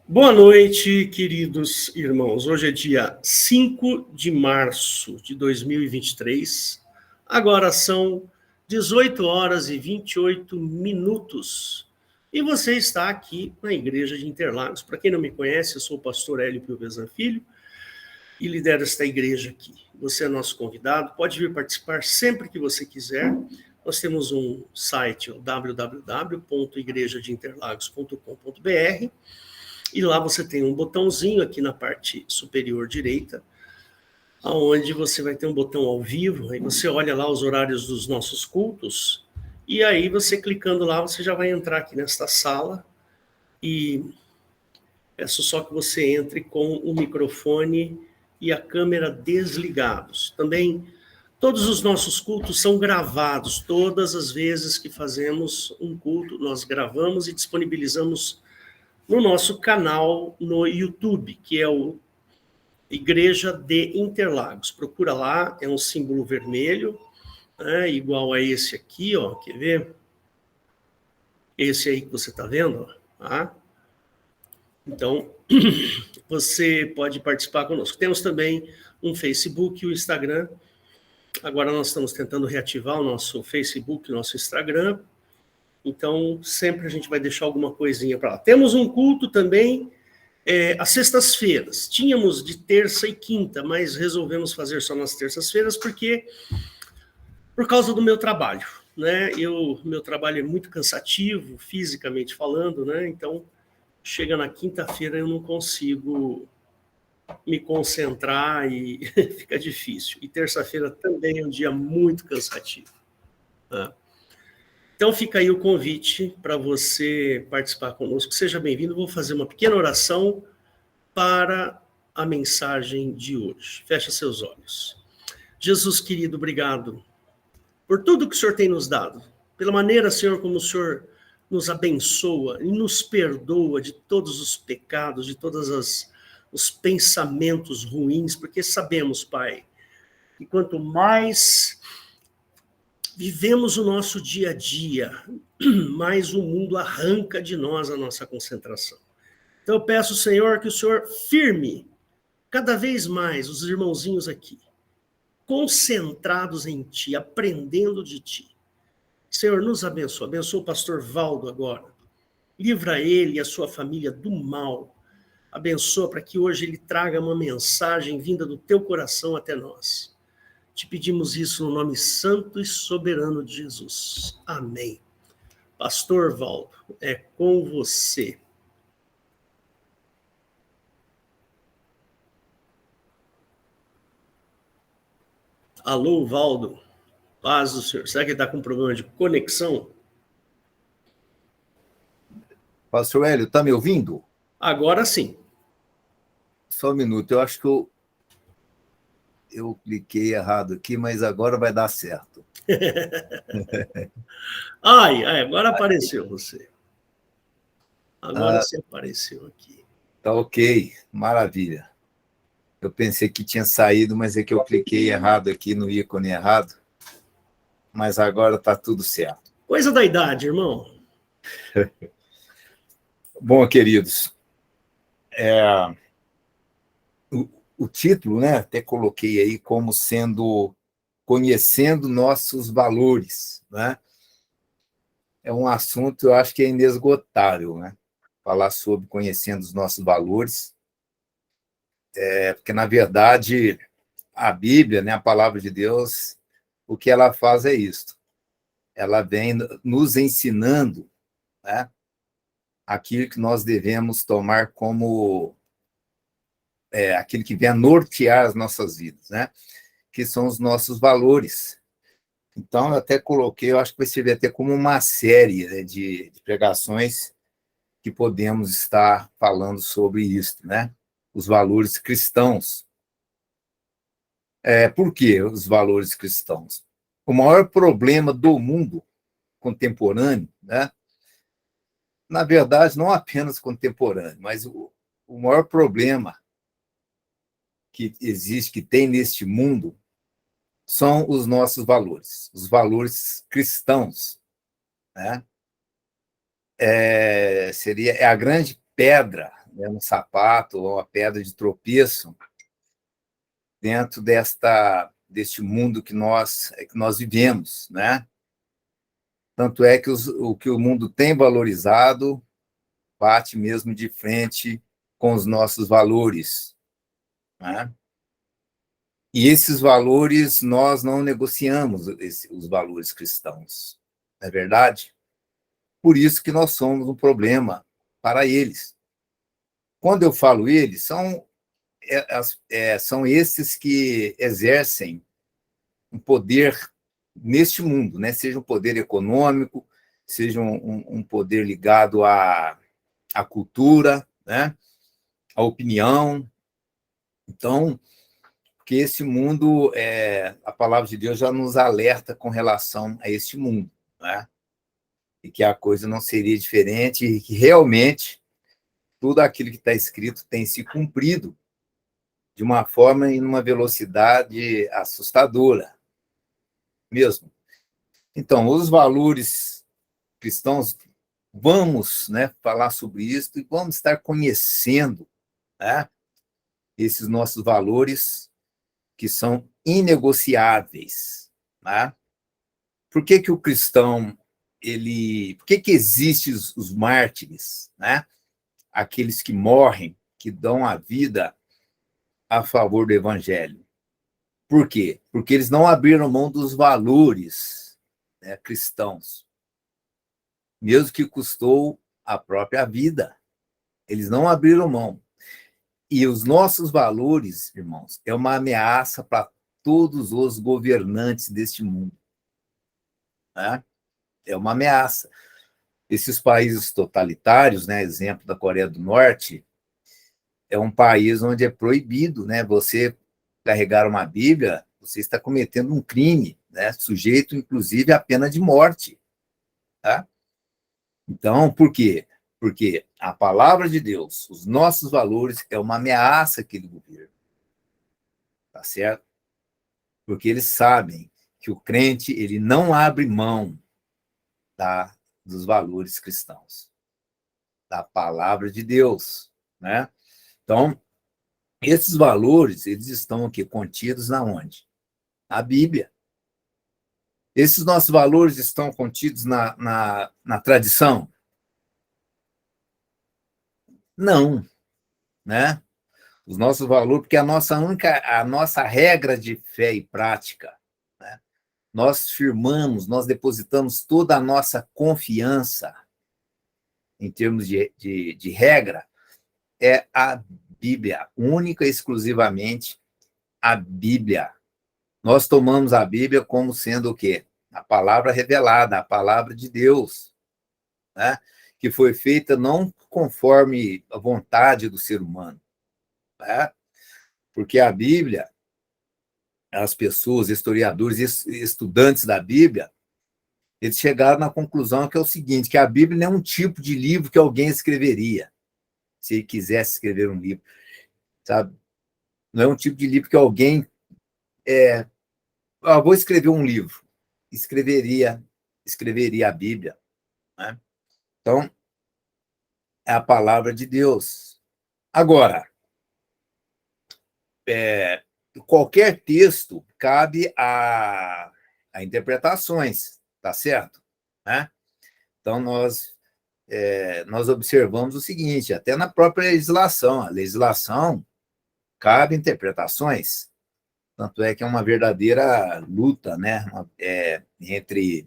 Boa noite, queridos irmãos. Hoje é dia 5 de março de 2023. Agora são 18 horas e 28 minutos. E você está aqui na Igreja de Interlagos. Para quem não me conhece, eu sou o pastor Hélio Piovesan Filho e lidero esta igreja aqui. Você é nosso convidado, pode vir participar sempre que você quiser. Nós temos um site, www.igrejadeinterlagos.com.br. E lá você tem um botãozinho aqui na parte superior direita, onde você vai ter um botão ao vivo, aí você olha lá os horários dos nossos cultos, e aí você clicando lá, você já vai entrar aqui nesta sala, e peço só que você entre com o microfone e a câmera desligados. Também, todos os nossos cultos são gravados, todas as vezes que fazemos um culto, nós gravamos e disponibilizamos no nosso canal no YouTube, que é o Igreja de Interlagos. Procura lá, é um símbolo vermelho, né, igual a esse aqui, ó, quer ver? Esse aí que você está vendo, ó, tá? Então, você pode participar conosco. Temos também um Facebook e o Instagram. Agora nós estamos tentando reativar o nosso Facebook, nosso Instagram. Então, sempre a gente vai deixar alguma coisinha para lá. Temos um culto também às sextas-feiras. Tínhamos de terça e quinta, mas resolvemos fazer só nas terças-feiras por causa do meu trabalho, né? Meu trabalho é muito cansativo, fisicamente falando, né? Então, chega na quinta-feira eu não consigo me concentrar e fica difícil. E terça-feira também é um dia muito cansativo, né? Então fica aí o convite para você participar conosco. Seja bem-vindo. Vou fazer uma pequena oração para a mensagem de hoje. Fecha seus olhos. Jesus querido, obrigado por tudo que o Senhor tem nos dado, pela maneira, Senhor, como o Senhor nos abençoa e nos perdoa de todos os pecados, de todos os pensamentos ruins, porque sabemos, Pai, que quanto mais vivemos o nosso dia a dia, mais o mundo arranca de nós a nossa concentração. Então eu peço, Senhor, que o Senhor firme cada vez mais os irmãozinhos aqui, concentrados em Ti, aprendendo de Ti. Senhor, nos abençoa. Abençoa o pastor Valdo agora. Livra ele e a sua família do mal. Abençoa para que hoje ele traga uma mensagem vinda do Teu coração até nós. Te pedimos isso no nome santo e soberano de Jesus. Amém. Pastor Valdo, é com você. Alô, Valdo. Paz do Senhor. Será que ele está com problema de conexão? Pastor Hélio, está me ouvindo? Agora sim. Só um minuto, eu acho que eu cliquei errado aqui, mas agora vai dar certo. Agora apareceu você. Agora você apareceu aqui. Tá ok, maravilha. Eu pensei que tinha saído, mas é que eu cliquei errado aqui no ícone errado. Mas agora está tudo certo. Coisa da idade, irmão. Bom, queridos, o título, né, até coloquei aí como sendo Conhecendo Nossos Valores, né? É um assunto, eu acho que é inesgotável, né? Falar sobre conhecendo os nossos valores, porque, na verdade, a Bíblia, né, a palavra de Deus, o que ela faz é isso. Ela vem nos ensinando, né, aquilo que nós devemos tomar como aquilo que vem a nortear as nossas vidas, né, que são os nossos valores. Então, eu até coloquei, eu acho que vai servir até como uma série, né, de pregações que podemos estar falando sobre isso, né? Os valores cristãos. Por que os valores cristãos? O maior problema do mundo contemporâneo, né? Na verdade, não apenas contemporâneo, mas o maior problema que existe, que tem neste mundo, são os nossos valores, os valores cristãos, né? É a grande pedra, né, um sapato ou uma pedra de tropeço dentro deste mundo que nós vivemos, né? Tanto é que o que o mundo tem valorizado bate mesmo de frente com os nossos valores, né? E esses valores, nós não negociamos os valores cristãos, não é verdade? Por isso que nós somos um problema para eles. Quando eu falo eles, são esses que exercem um poder neste mundo, né? Seja um poder econômico, seja um poder ligado à cultura, né? À opinião. Então, porque esse mundo, a palavra de Deus já nos alerta com relação a este mundo, né? E que a coisa não seria diferente, e que realmente tudo aquilo que está escrito tem se cumprido de uma forma e numa velocidade assustadora mesmo. Então, os valores cristãos, vamos, né, falar sobre isso e vamos estar conhecendo, né, esses nossos valores que são inegociáveis, né? Por que o cristão, por que existem os mártires, né? Aqueles que morrem, que dão a vida a favor do evangelho. Por quê? Porque eles não abriram mão dos valores, né, cristãos, mesmo que custou a própria vida. Eles não abriram mão. E os nossos valores, irmãos, é uma ameaça para todos os governantes deste mundo, né? É uma ameaça. Esses países totalitários, né, exemplo da Coreia do Norte, é um país onde é proibido, né, você carregar uma Bíblia, você está cometendo um crime, né, sujeito, inclusive, à pena de morte. Tá? Então, por quê? Porque a palavra de Deus, os nossos valores, é uma ameaça àquele governo. Tá certo? Porque eles sabem que o crente ele não abre mão dos valores cristãos, da palavra de Deus, né? Então, esses valores, eles estão aqui contidos na onde? Na Bíblia. Esses nossos valores estão contidos na tradição? Não, né? Os nossos valores, porque a nossa regra de fé e prática, né? Nós firmamos, nós depositamos toda a nossa confiança em termos de regra, é a Bíblia, única e exclusivamente a Bíblia. Nós tomamos a Bíblia como sendo o quê? A palavra revelada, a palavra de Deus, né? Que foi feita não conforme a vontade do ser humano, né? Porque a Bíblia, as pessoas, historiadores, estudantes da Bíblia, eles chegaram na conclusão que é o seguinte, que a Bíblia não é um tipo de livro que alguém escreveria, se ele quisesse escrever um livro, sabe? Não é um tipo de livro que alguém vou escrever um livro, escreveria a Bíblia, né? Então, é a palavra de Deus. Agora, qualquer texto cabe a interpretações, tá certo? Né? Então, nós observamos o seguinte, até na própria legislação, a legislação cabe interpretações, tanto é que é uma verdadeira luta, né, entre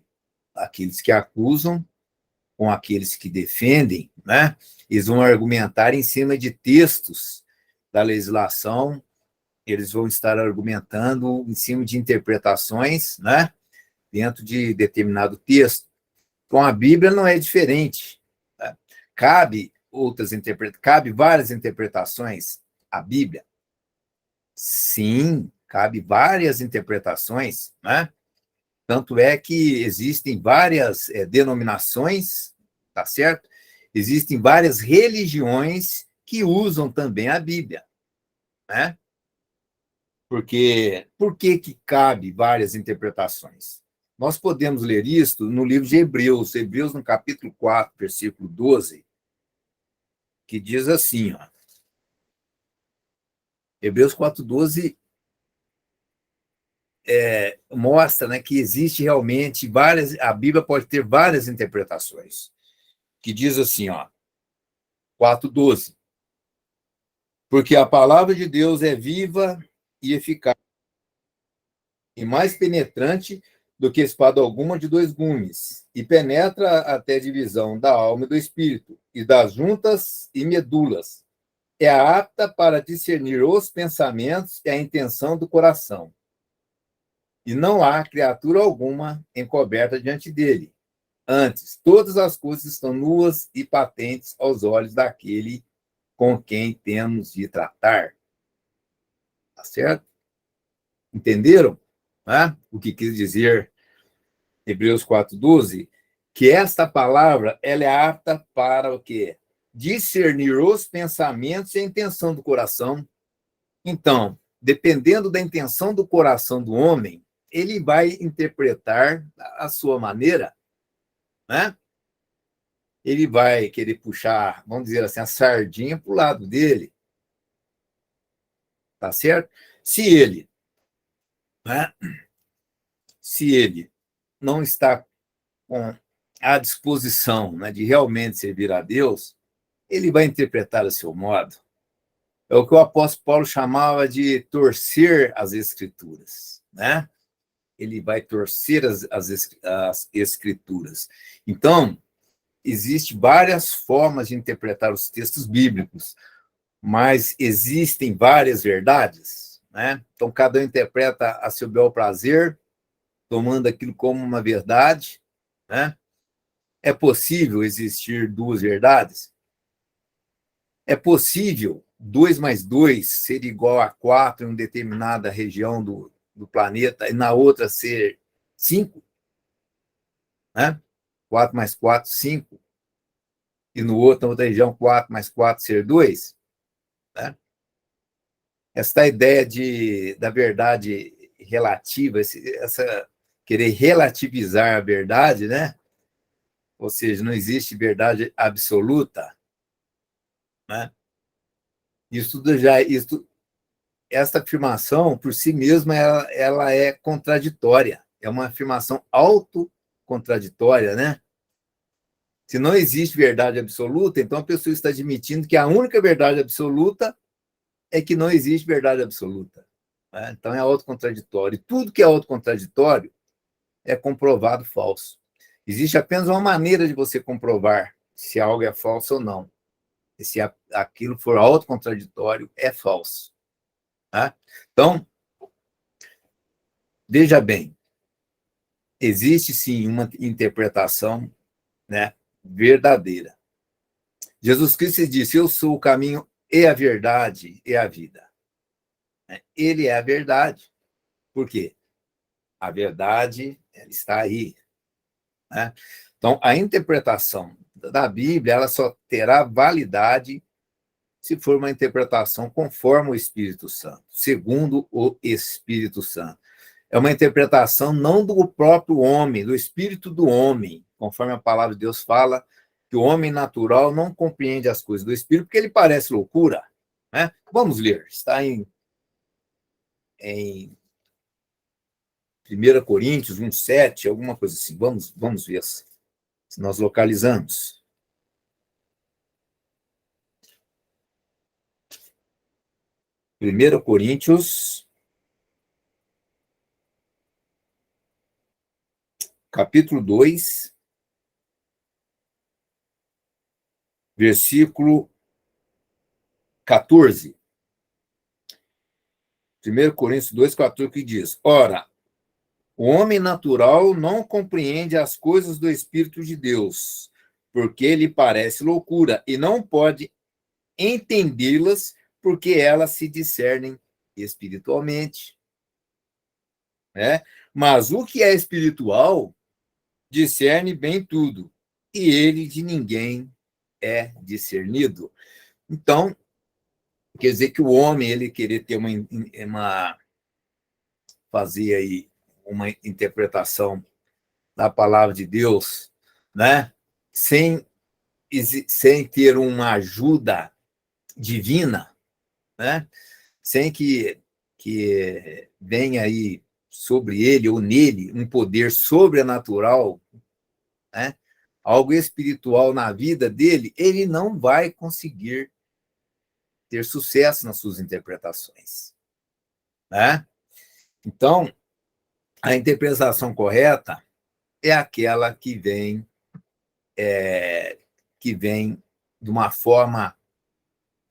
aqueles que acusam com aqueles que defendem, né? Eles vão argumentar em cima de textos da legislação, eles vão estar argumentando em cima de interpretações, né? Dentro de determinado texto. Com a Bíblia não é diferente. Né? Cabe várias interpretações à Bíblia? Sim, cabe várias interpretações, né? Tanto é que existem várias denominações, tá certo? Existem várias religiões que usam também a Bíblia, né? Porque por que cabe várias interpretações? Nós podemos ler isto no livro de Hebreus, no capítulo 4, versículo 12. que diz assim, ó, Hebreus 4:12 mostra, né, que existe realmente a Bíblia pode ter várias interpretações, que diz assim, ó, 4:12, porque a palavra de Deus é viva e eficaz, e mais penetrante do que espada alguma de dois gumes, e penetra até a divisão da alma e do espírito, e das juntas e medulas. É apta para discernir os pensamentos e a intenção do coração. E não há criatura alguma encoberta diante dele. Antes, todas as coisas estão nuas e patentes aos olhos daquele com quem temos de tratar. Tá certo? Entenderam? O que quis dizer Hebreus 4:12? Que esta palavra ela é apta para o quê? Discernir os pensamentos e a intenção do coração. Então, dependendo da intenção do coração do homem, ele vai interpretar a sua maneira, né? Ele vai querer puxar, vamos dizer assim, a sardinha para o lado dele, tá certo? Se ele, né? Se ele não está com a disposição, né, de realmente servir a Deus, ele vai interpretar a seu modo. É o que o apóstolo Paulo chamava de torcer as escrituras, né? Ele vai torcer as escrituras. Então, existem várias formas de interpretar os textos bíblicos, mas existem várias verdades, né? Então, cada um interpreta a seu bel prazer, tomando aquilo como uma verdade, né? É possível existir duas verdades? É possível 2 mais 2 ser igual a 4 em uma determinada região do planeta e na outra ser 5? Né? 4 mais 4, 5. E no outro, na outra região, 4 mais 4 ser 2? Né? Essa ideia da verdade relativa, essa querer relativizar a verdade, né? Ou seja, não existe verdade absoluta, né? Esta afirmação, por si mesma, ela é contraditória. É uma afirmação autocontraditória, né? Se não existe verdade absoluta, então a pessoa está admitindo que a única verdade absoluta é que não existe verdade absoluta. Né? Então é autocontraditório. E tudo que é autocontraditório é comprovado falso. Existe apenas uma maneira de você comprovar se algo é falso ou não. E se aquilo for autocontraditório, é falso. Tá? Então, veja bem, existe sim uma interpretação, né, verdadeira. Jesus Cristo disse: eu sou o caminho e a verdade e a vida. Ele é a verdade. Por quê? A verdade ela está aí. Né? Então, a interpretação da Bíblia ela só terá validade se for uma interpretação conforme o Espírito Santo, segundo o Espírito Santo. É uma interpretação não do próprio homem, do espírito do homem, conforme a palavra de Deus fala, que o homem natural não compreende as coisas do espírito, porque ele parece loucura. Né? Vamos ler, está em 1 Coríntios 1:7, alguma coisa assim. Vamos ver se nós localizamos. 1 Coríntios, capítulo 2, versículo 14. 1 Coríntios 2:14, que diz: ora, o homem natural não compreende as coisas do Espírito de Deus, porque lhe parece loucura, e não pode entendê-las, porque elas se discernem espiritualmente. Né? Mas o que é espiritual discerne bem tudo, e ele de ninguém é discernido. Então, quer dizer que o homem, ele querer ter fazer aí uma interpretação da palavra de Deus, né? Sem sem ter uma ajuda divina, né? Sem que venha aí sobre ele ou nele um poder sobrenatural, né? Algo espiritual na vida dele, ele não vai conseguir ter sucesso nas suas interpretações, né? Então, a interpretação correta é aquela que vem de uma forma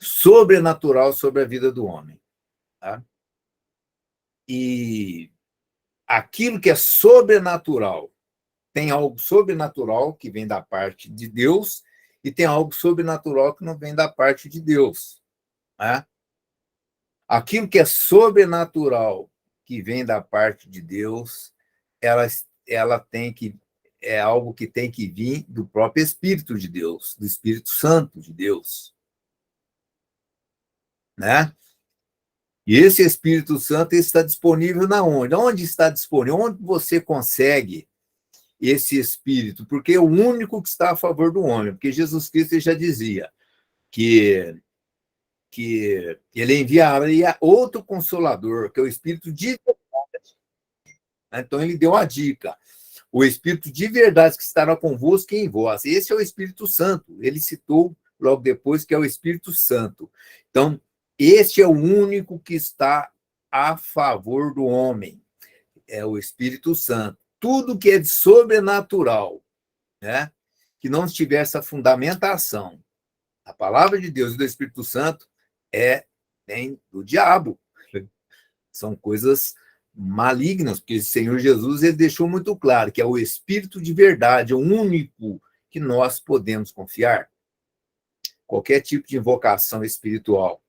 sobrenatural sobre a vida do homem, tá? E aquilo que é sobrenatural, tem algo sobrenatural que vem da parte de Deus e tem algo sobrenatural que não vem da parte de Deus, né? Aquilo que é sobrenatural que vem da parte de Deus, ela tem que é algo que tem que vir do próprio Espírito de Deus, do Espírito Santo de Deus, né? E esse Espírito Santo está disponível na onde? Onde está disponível? Onde você consegue esse Espírito? Porque é o único que está a favor do homem. Porque Jesus Cristo já dizia que ele enviaria outro Consolador, que é o Espírito de verdade. Então, ele deu uma dica. O Espírito de verdade que estará convosco e em vós. Esse é o Espírito Santo. Ele citou logo depois que é o Espírito Santo. Então, este é o único que está a favor do homem. É o Espírito Santo. Tudo que é de sobrenatural, né, que não tiver essa fundamentação, a palavra de Deus e do Espírito Santo, vem do diabo. São coisas malignas, porque o Senhor Jesus ele deixou muito claro que é o Espírito de verdade, é o único que nós podemos confiar. Qualquer tipo de invocação espiritual,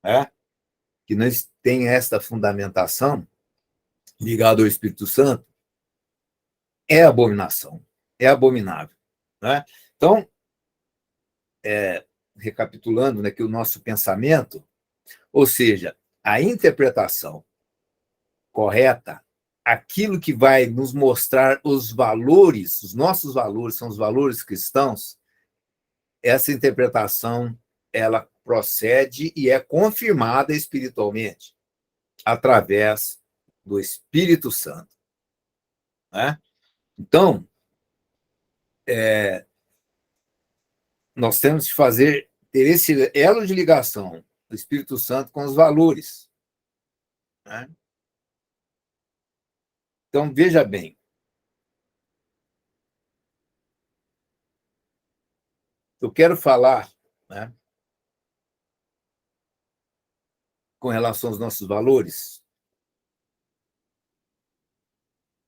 né, que não tenha esta fundamentação ligada ao Espírito Santo, é abominação, é abominável, né? Então, recapitulando, né, que o nosso pensamento, ou seja, a interpretação correta, aquilo que vai nos mostrar os valores, os nossos valores, são os valores cristãos, essa interpretação ela procede e é confirmada espiritualmente através do Espírito Santo, né? Então, nós temos que ter esse elo de ligação do Espírito Santo com os valores, né? Então, veja bem, eu quero falar, né, com relação aos nossos valores,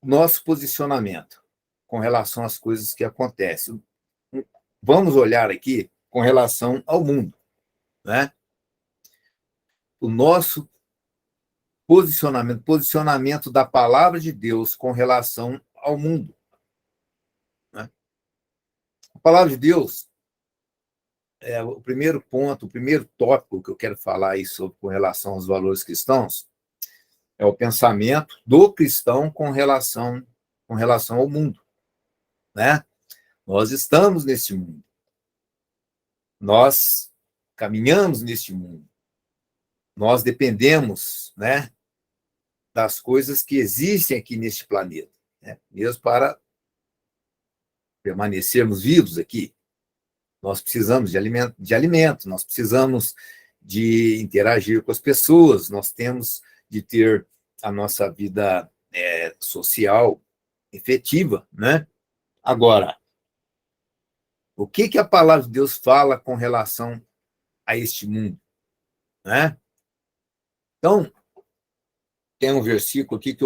nosso posicionamento com relação às coisas que acontecem. Vamos olhar aqui com relação ao mundo, né? O nosso posicionamento da palavra de Deus com relação ao mundo, né? A palavra de Deus é o primeiro ponto, o primeiro tópico que eu quero falar aí sobre, com relação aos valores cristãos, é o pensamento do cristão com relação ao mundo, né? Nós estamos neste mundo. Nós caminhamos neste mundo. Nós dependemos, né, das coisas que existem aqui neste planeta, né? Mesmo para permanecermos vivos aqui. Nós precisamos de alimento, nós precisamos de interagir com as pessoas, nós temos de ter a nossa vida social efetiva, né? Agora, o que a palavra de Deus fala com relação a este mundo, né? Então, tem um versículo aqui que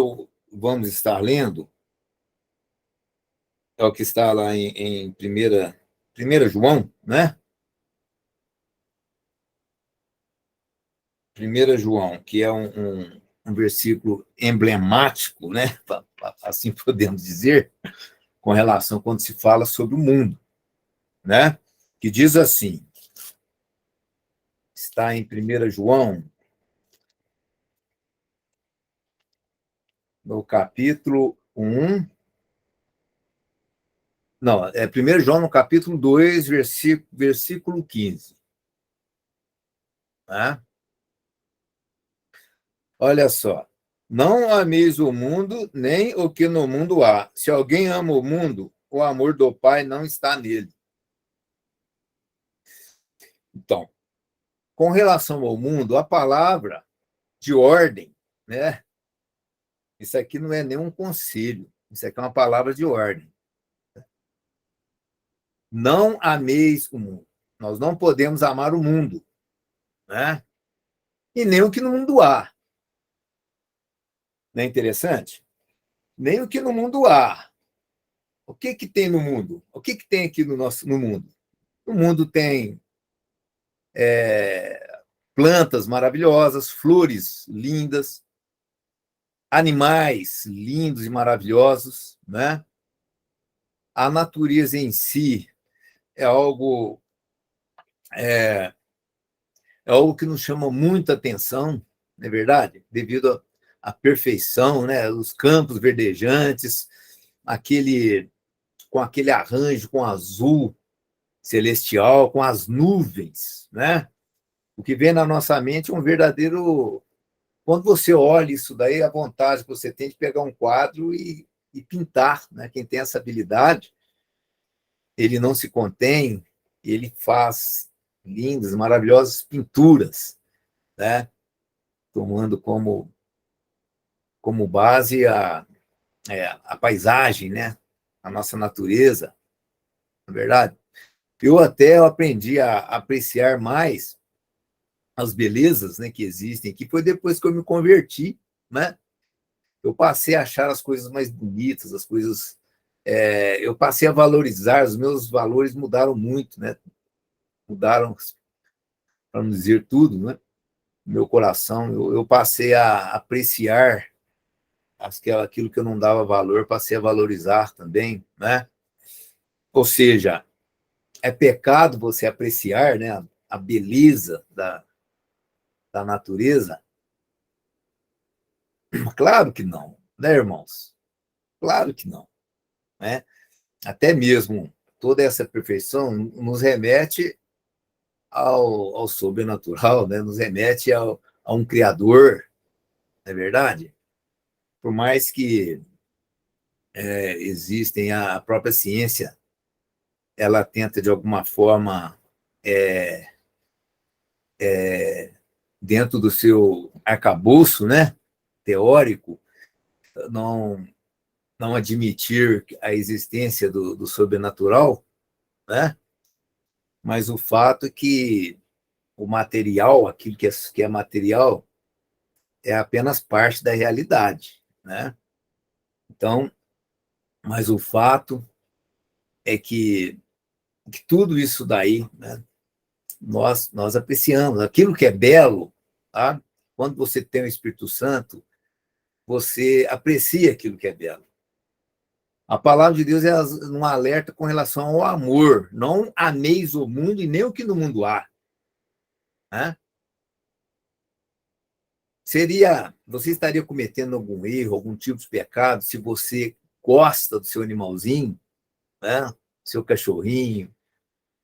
vamos estar lendo, é o que está lá em 1 João, né? 1 João, que é um versículo emblemático, né? Assim podemos dizer, com relação quando se fala sobre o mundo, né? Que diz assim, está em 1 João, no capítulo 1, Não, é 1 João, no capítulo 2, versículo 15. Tá? Olha só. Não ameis o mundo, nem o que no mundo há. Se alguém ama o mundo, o amor do Pai não está nele. Então, com relação ao mundo, a palavra de ordem, né? Isso aqui não é nenhum conselho, isso aqui é uma palavra de ordem. Não ameis o mundo. Nós não podemos amar o mundo, né? E nem o que no mundo há. Não é interessante? Nem o que no mundo há. O que que tem no mundo? O que que tem aqui no mundo? No mundo tem plantas maravilhosas, flores lindas, animais lindos e maravilhosos, né? A natureza em si é algo é, é algo que nos chama muita atenção, não é verdade? Devido à perfeição, né? Os campos verdejantes, com aquele arranjo com azul celestial, com as nuvens, né? O que vem na nossa mente é um verdadeiro. Quando você olha isso daí, a vontade que você tem de pegar um quadro e pintar, né? Quem tem essa habilidade, ele não se contém, ele faz lindas, maravilhosas pinturas, né? Tomando como base a paisagem, né? A nossa natureza, na verdade. Eu aprendi a apreciar mais as belezas, né, que existem, que foi depois que eu me converti, né? Eu passei a achar as coisas mais bonitas, as coisas. Eu passei a valorizar, os meus valores mudaram muito, né? Mudaram, para não dizer tudo, né? Meu coração, eu passei a apreciar aquilo que eu não dava valor, passei a valorizar também, né? Ou seja, é pecado você apreciar, né, a beleza da natureza? Claro que não, né, irmãos? Claro que não, né? Até mesmo toda essa perfeição nos remete ao sobrenatural, né? Nos remete a um Criador, não é verdade? Por mais que existem a própria ciência, ela tenta de alguma forma, dentro do seu arcabouço, né, teórico, não, não admitir a existência do sobrenatural, né? Mas o fato é que o material, aquilo que é material, é apenas parte da realidade, né? Então, mas o fato é que tudo isso daí, né, nós apreciamos. Aquilo que é belo, tá? Quando você tem o Espírito Santo, você aprecia aquilo que é belo. A palavra de Deus é um alerta com relação ao amor. Não ameis o mundo e nem o que no mundo há, né? Você estaria cometendo algum erro, algum tipo de pecado, se você gosta do seu animalzinho, né? Seu cachorrinho,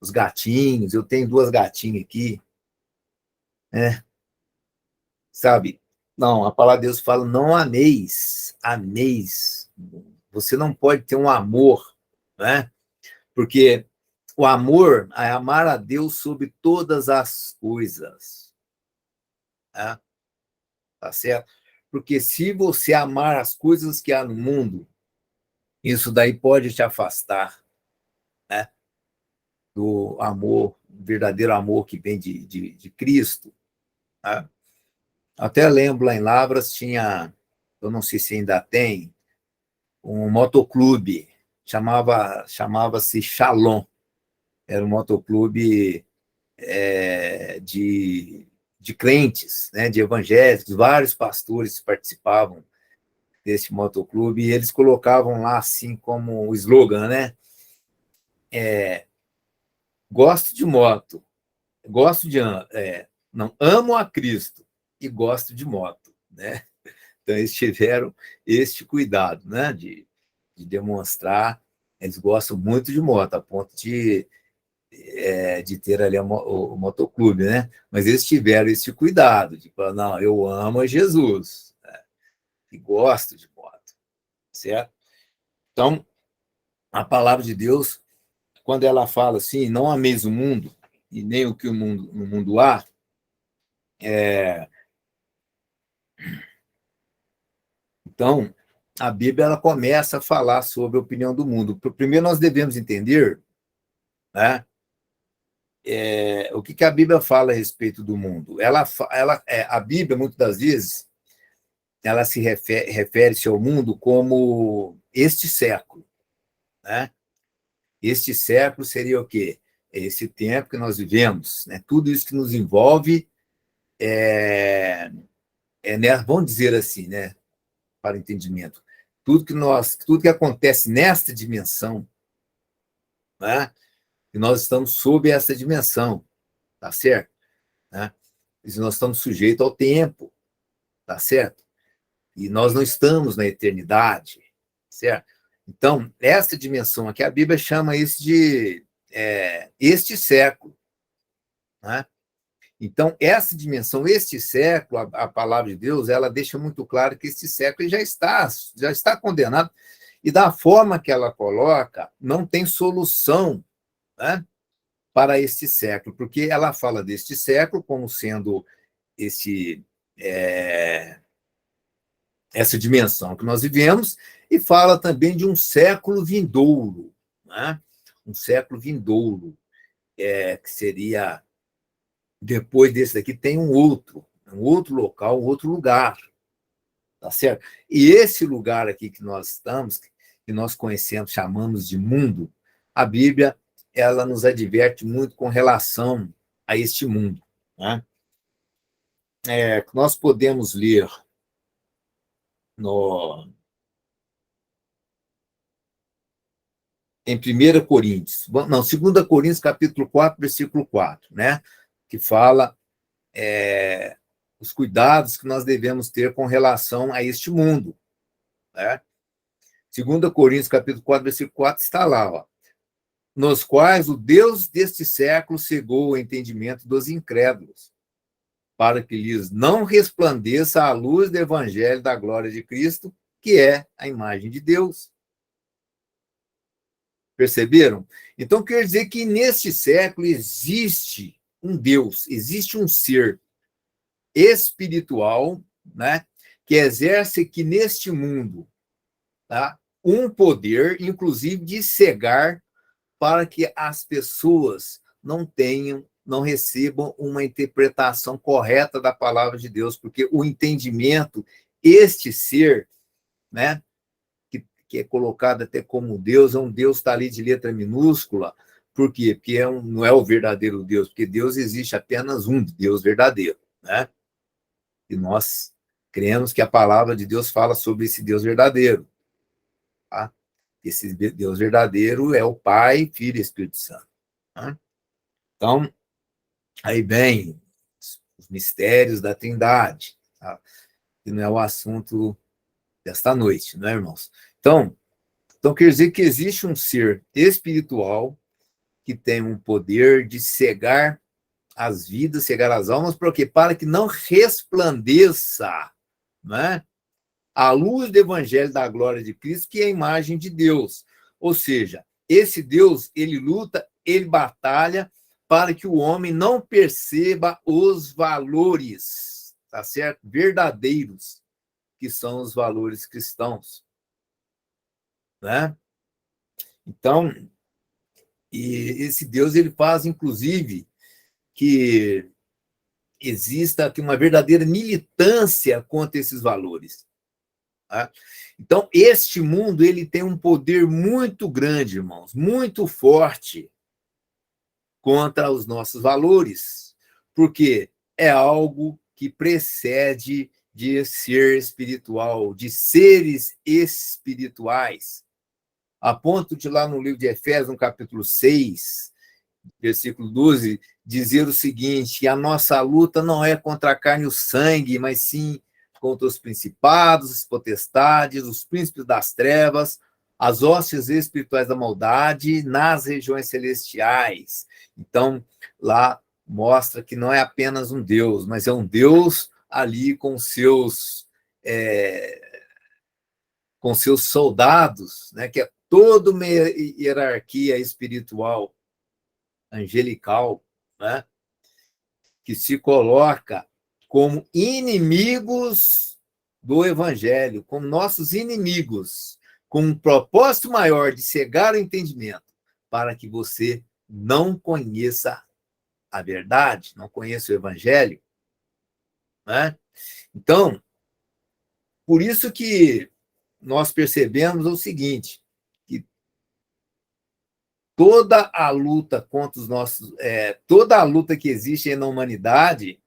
os gatinhos. Eu tenho 2 gatinhas aqui, né? Sabe? Não, a palavra de Deus fala: não ameis, ameis. Você não pode ter um amor, né? Porque o amor é amar a Deus sobre todas as coisas, né? Tá certo? Porque se você amar as coisas que há no mundo, isso daí pode te afastar, né, do amor, do verdadeiro amor que vem de Cristo. Né? Até lembro lá em Lavras tinha, eu não sei se ainda tem, um motoclube, chamava-se Shalom. Era um motoclube de crentes, né, de evangélicos, vários pastores participavam desse motoclube, e eles colocavam lá assim como o slogan, né? Gosto de moto, gosto de não amo a Cristo e gosto de moto, né? Então eles tiveram este cuidado, né, de demonstrar Eles gostam muito de moto, a ponto de ter ali o motoclube, né? Mas eles tiveram esse cuidado, de falar, não, eu amo a Jesus, né? E gosto de moto, certo? Então, a palavra de Deus, quando ela fala assim, não ameis o mundo, e nem o que no mundo há, então, a Bíblia ela começa a falar sobre a opinião do mundo. Primeiro, nós devemos entender, né, o que a Bíblia fala a respeito do mundo. A Bíblia, muitas das vezes, ela se refere-se ao mundo como este século, né? Este século seria o quê? Esse tempo que nós vivemos, né? Tudo isso que nos envolve, né? Vamos dizer assim, né? Para o entendimento, tudo que acontece nesta dimensão, né? E nós estamos sob essa dimensão, tá certo? Né? E nós estamos sujeitos ao tempo, tá certo? E nós não estamos na eternidade, certo? Então, essa dimensão aqui, a Bíblia chama isso de este século, né? Então, essa dimensão, este século, a palavra de Deus, ela deixa muito claro que este século já está condenado, e da forma que ela coloca, não tem solução, né, para este século, porque ela fala deste século como sendo essa dimensão que nós vivemos, e fala também de um século vindouro, né? Um século vindouro, que seria, depois desse daqui, tem um outro local, um outro lugar, tá certo? E esse lugar aqui que nós estamos, que nós conhecemos, chamamos de mundo, a Bíblia, ela nos adverte muito com relação a este mundo, né? Nós podemos ler em 1 Coríntios, não, 2 Coríntios, capítulo 4, versículo 4, né? Que fala os cuidados que nós devemos ter com relação a este mundo, né? 2 Coríntios, capítulo 4, versículo 4, está lá, ó. Nos quais o Deus deste século cegou o entendimento dos incrédulos, para que lhes não resplandeça a luz do evangelho da glória de Cristo, que é a imagem de Deus. Perceberam? Então, quer dizer que neste século existe um Deus, existe um ser espiritual, né, que exerce aqui neste mundo, tá, um poder, inclusive, de cegar, para que as pessoas não recebam uma interpretação correta da palavra de Deus, porque o entendimento, este ser, né, que é colocado até como Deus, é um Deus está ali de letra minúscula. Por quê? Porque não é o verdadeiro Deus, porque Deus existe apenas um Deus verdadeiro, né? E nós cremos que a palavra de Deus fala sobre esse Deus verdadeiro, tá? Esse Deus verdadeiro é o Pai, Filho e Espírito Santo, tá? Então, aí vem os mistérios da Trindade, tá? Que não é o assunto desta noite, não é, irmãos? Então, quer dizer que existe um ser espiritual que tem um poder de cegar as vidas, cegar as almas, para quê? Para que não resplandeça, né, a luz do evangelho da glória de Cristo, que é a imagem de Deus. Ou seja, esse Deus, ele luta, ele batalha para que o homem não perceba os valores, tá certo? Verdadeiros, que são os valores cristãos, né? Então, e esse Deus, ele faz, inclusive, que exista aqui uma verdadeira militância contra esses valores, tá? Então, este mundo, ele tem um poder muito grande, irmãos, muito forte contra os nossos valores, porque é algo que precede de ser espiritual, de seres espirituais, a ponto de lá no livro de Efésios, no capítulo 6, versículo 12, dizer o seguinte: a nossa luta não é contra a carne e o sangue, mas sim contra os principados, as potestades, os príncipes das trevas, as hostes espirituais da maldade nas regiões celestiais. Então, lá mostra que não é apenas um Deus, mas é um Deus ali com seus soldados, né, que é toda uma hierarquia espiritual, angelical, né, que se coloca como inimigos do Evangelho, como nossos inimigos, com um propósito maior de cegar o entendimento, para que você não conheça a verdade, não conheça o Evangelho. Né? Então, por isso que nós percebemos o seguinte, que toda a luta contra os nossos, toda a luta que existe na humanidade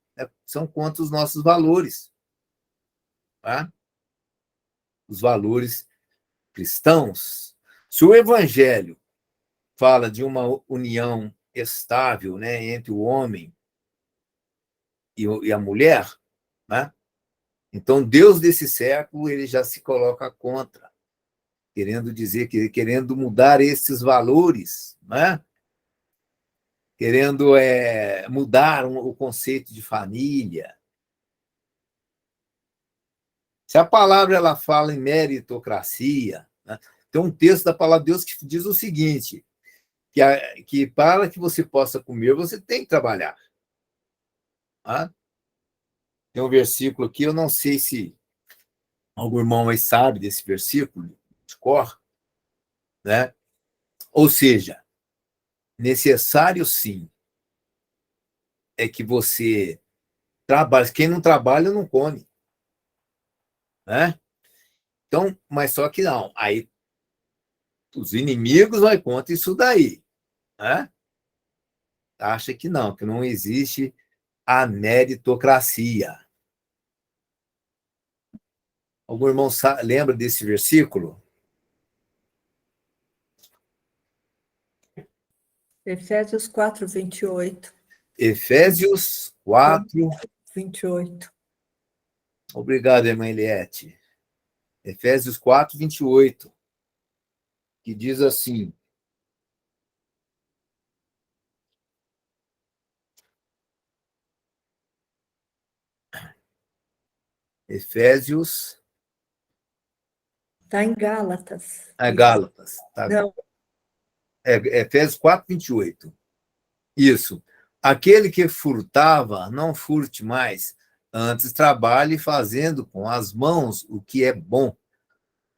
são contra os nossos valores. Tá? Os valores cristãos. Se o Evangelho fala de uma união estável, né, entre o homem e a mulher, né, então Deus desse século ele já se coloca contra, querendo dizer que querendo mudar esses valores, né, querendo mudar o conceito de família. Se a palavra ela fala em meritocracia, né, tem um texto da palavra de Deus que diz o seguinte, que para que você possa comer, você tem que trabalhar. Tá? Tem um versículo aqui, eu não sei se algum irmão aí sabe desse versículo, de cor, né? Ou seja, necessário sim é que você trabalhe. Quem não trabalha não come, né? Então, mas só que não. Aí os inimigos vai contra isso daí, né? Acha que não existe a meritocracia. Algum irmão lembra desse versículo? Efésios 4, 28. Efésios 4, 28. Obrigado, irmã Eliette. Efésios 4, 28, que diz assim: Efésios. Está em Gálatas. Gálatas. Tá? Não. Efésios 4, 28. Isso. Aquele que furtava, não furte mais, antes trabalhe fazendo com as mãos o que é bom,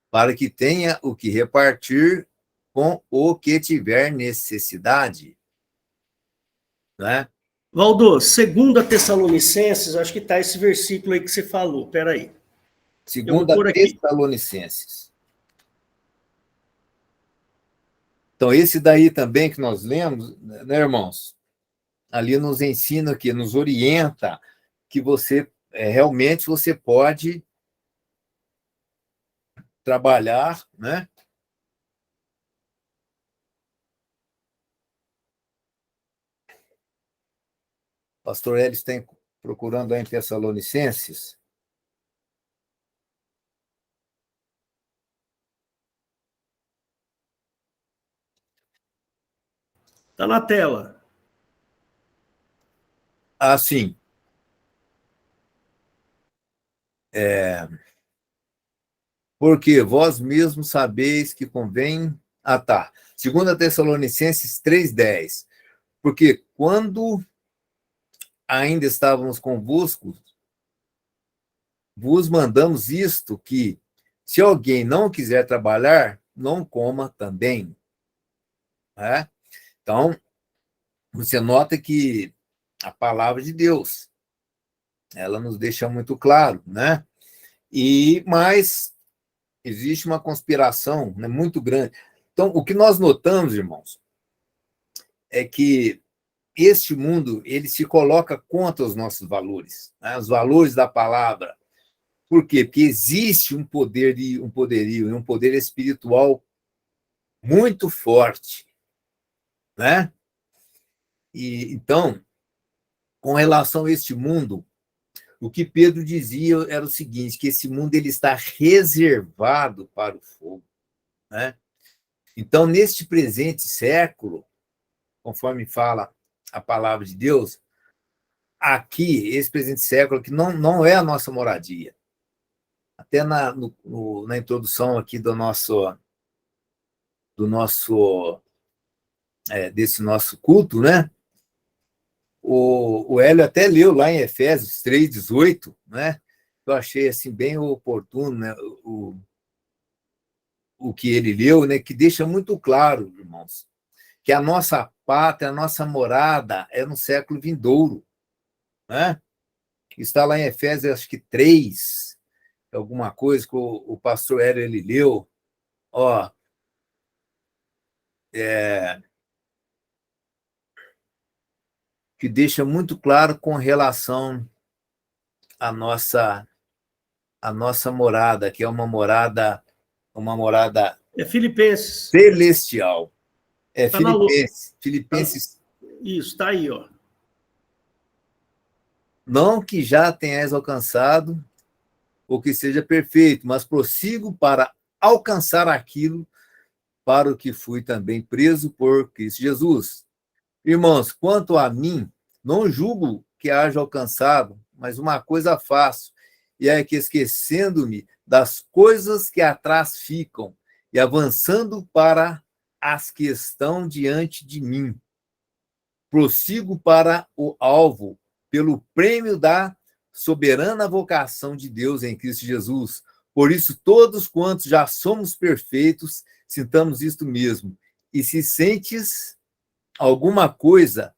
para que tenha o que repartir com o que tiver necessidade. Né? Valdo, 2 Tessalonicenses, acho que está esse versículo aí que você falou. Espera aí. 2 Tessalonicenses. Então, esse daí também que nós lemos, né, irmãos? Ali nos ensina que nos orienta que você realmente você pode trabalhar, né? Pastor Hélio está procurando aí em Tessalonicenses. Está na tela. Ah, sim. Porque vós mesmos sabeis que convém... Ah, tá. 2 Tessalonicenses 3:10. Porque quando ainda estávamos convosco, vos mandamos isto, que se alguém não quiser trabalhar, não coma também. Né? Então, você nota que a palavra de Deus, ela nos deixa muito claro, né? Mas existe uma conspiração, né, muito grande. Então, o que nós notamos, irmãos, é que este mundo ele se coloca contra os nossos valores, né? Os valores da palavra. Por quê? Porque existe um poderio, um poder espiritual muito forte, né? E então, com relação a este mundo, o que Pedro dizia era o seguinte, que esse mundo ele está reservado para o fogo, né? Então, neste presente século, conforme fala a palavra de Deus, aqui, esse presente século aqui não é a nossa moradia. Até na introdução aqui desse nosso culto, né? O Hélio até leu lá em Efésios 3:18, né? Eu achei assim bem oportuno, né? O que ele leu, né? Que deixa muito claro, irmãos, que a nossa pátria, a nossa morada é no século vindouro, né? Está lá em Efésios, acho que 3, alguma coisa que o pastor Hélio ele leu, ó, que deixa muito claro com relação à nossa morada, que é uma morada É Filipenses. celestial. É Tá na lua. Filipenses. Isso, tá aí, ó. Não que já tenhas alcançado ou que seja perfeito, mas prossigo para alcançar aquilo para o que fui também preso por Cristo Jesus. Irmãos, quanto a mim, não julgo que haja alcançado, mas uma coisa faço, e é que esquecendo-me das coisas que atrás ficam e avançando para as que estão diante de mim, prossigo para o alvo, pelo prêmio da soberana vocação de Deus em Cristo Jesus. Por isso, todos quantos já somos perfeitos, sintamos isto mesmo. E se sentes alguma coisa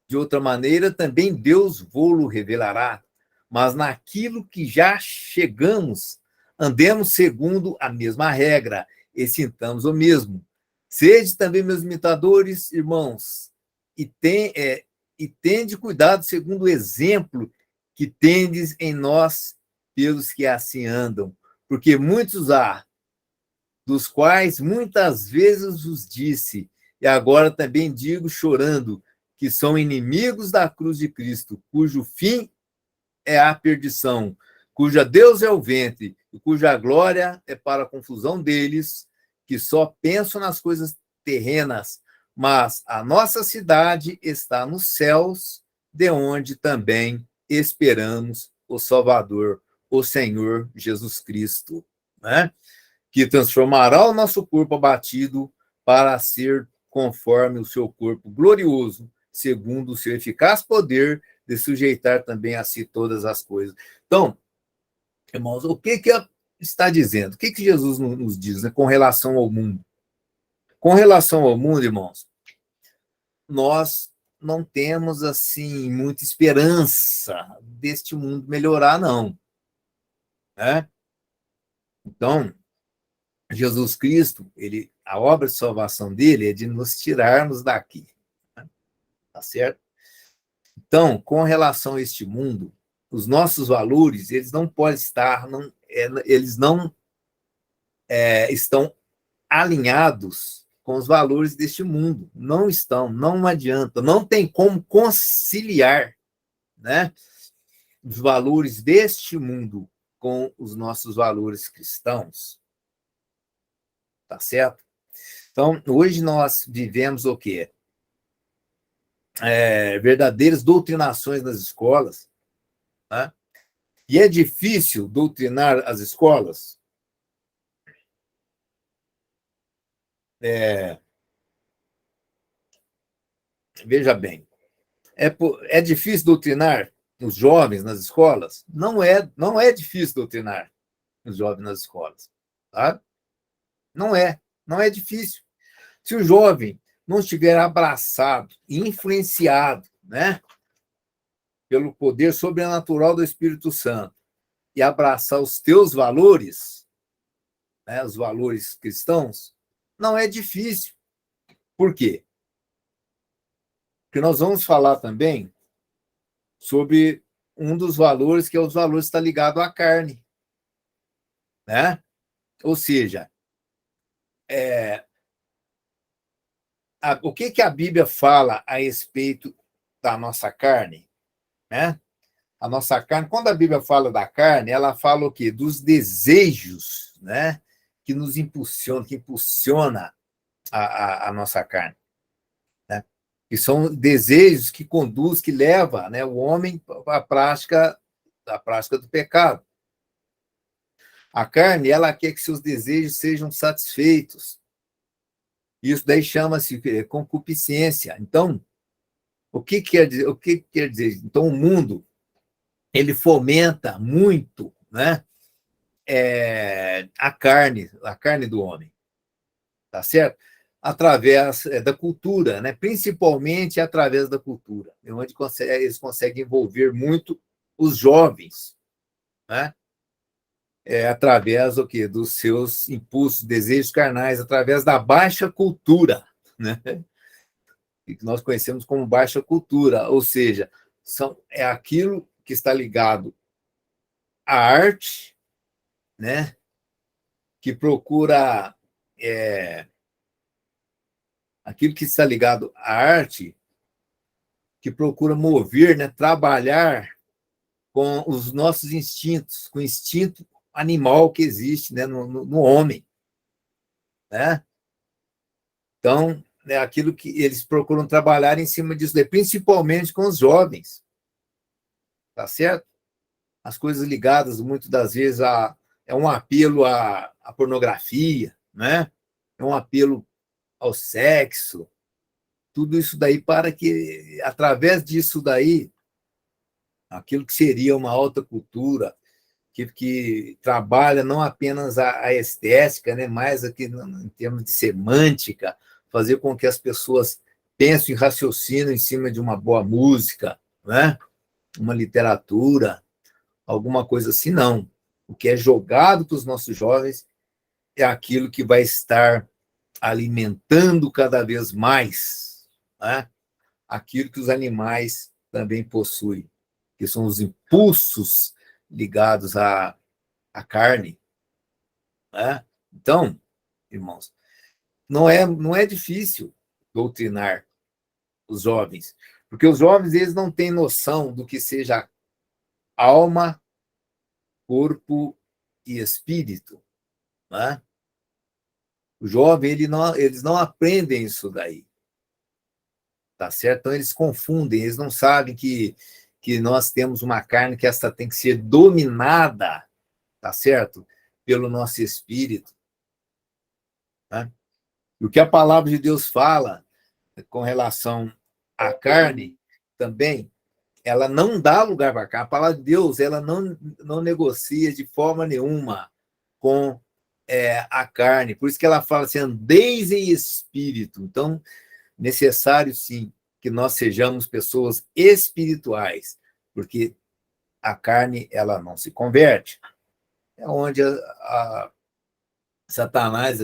de outra maneira, também Deus vô-lo revelará. Mas naquilo que já chegamos, andemos segundo a mesma regra e sintamos o mesmo. Sede também meus imitadores, irmãos, e tende cuidado segundo o exemplo que tendes em nós pelos que assim andam. Porque muitos há, dos quais muitas vezes vos disse, e agora também digo chorando, que são inimigos da cruz de Cristo, cujo fim é a perdição, cuja Deus é o ventre, e cuja glória é para a confusão deles, que só pensam nas coisas terrenas, mas a nossa cidade está nos céus, de onde também esperamos o Salvador, o Senhor Jesus Cristo, né? Que transformará o nosso corpo abatido para ser conforme o seu corpo glorioso, segundo o seu eficaz poder de sujeitar também a si todas as coisas. Então, irmãos, o que está dizendo? O que Jesus nos diz, né, com relação ao mundo? Com relação ao mundo, irmãos, nós não temos, assim, muita esperança deste mundo melhorar, não. Né? Então, Jesus Cristo, a obra de salvação dele é de nos tirarmos daqui. Né? Tá certo? Então, com relação a este mundo, os nossos valores, eles não podem estar, eles não estão alinhados com os valores deste mundo. Não estão, não adianta, não tem como conciliar, né, os valores deste mundo com os nossos valores cristãos. Tá certo? Então, hoje nós vivemos o quê? Verdadeiras doutrinações nas escolas, né? E é difícil doutrinar as escolas? Veja bem, é difícil doutrinar os jovens nas escolas? Não é difícil doutrinar os jovens nas escolas, tá? Não é difícil. Se o jovem não estiver abraçado e influenciado, né, pelo poder sobrenatural do Espírito Santo e abraçar os teus valores, né, os valores cristãos, não é difícil. Por quê? Porque nós vamos falar também sobre um dos valores, que é os valores que está ligado à carne. Né? Ou seja, o que a Bíblia fala a respeito da nossa carne? Né? A nossa carne, quando a Bíblia fala da carne, ela fala o quê? Dos desejos, né? Que nos impulsiona, a nossa carne, né? Que são desejos que conduz, que leva, né, o homem à prática do pecado. A carne, ela quer que seus desejos sejam satisfeitos. Isso daí chama-se concupiscência. Então, o que quer dizer? O que quer dizer? Então, o mundo ele fomenta muito, né, a carne do homem, tá certo? Através da cultura, né? Principalmente através da cultura, onde eles conseguem envolver muito os jovens, né? Através do quê? Dos seus impulsos, desejos carnais, através da baixa cultura, né? Que nós conhecemos como baixa cultura, ou seja, é aquilo que está ligado à arte, né? Que procura aquilo que está ligado à arte, que procura mover, né? Trabalhar com os nossos instintos, com o instinto animal que existe, né? no homem, né? Então, é aquilo que eles procuram trabalhar em cima disso, principalmente com os jovens, tá certo? As coisas ligadas, muitas das vezes, é um apelo à pornografia, né? É um apelo ao sexo, tudo isso daí para que, através disso daí, aquilo que seria uma alta cultura, que trabalha não apenas a estética, né, mas aqui em termos de semântica, fazer com que as pessoas pensem e raciocinem em cima de uma boa música, né? Uma literatura, alguma coisa assim, não. O que é jogado para os nossos jovens é aquilo que vai estar alimentando cada vez mais, né? Aquilo que os animais também possuem, que são os impulsos ligados à carne, né? Então, irmãos, não é difícil doutrinar os jovens, porque os jovens eles não têm noção do que seja alma, corpo e espírito, né? O jovem eles não aprendem isso daí, tá certo? Então eles confundem, eles não sabem que nós temos uma carne que essa tem que ser dominada, tá certo? Pelo nosso espírito, né? E o que a palavra de Deus fala com relação à carne também, ela não dá lugar para a carne. A palavra de Deus, ela não negocia de forma nenhuma com a carne. Por isso que ela fala assim, andeis em espírito. Então, necessário, sim, que nós sejamos pessoas espirituais, porque a carne, ela não se converte. É onde Satanás,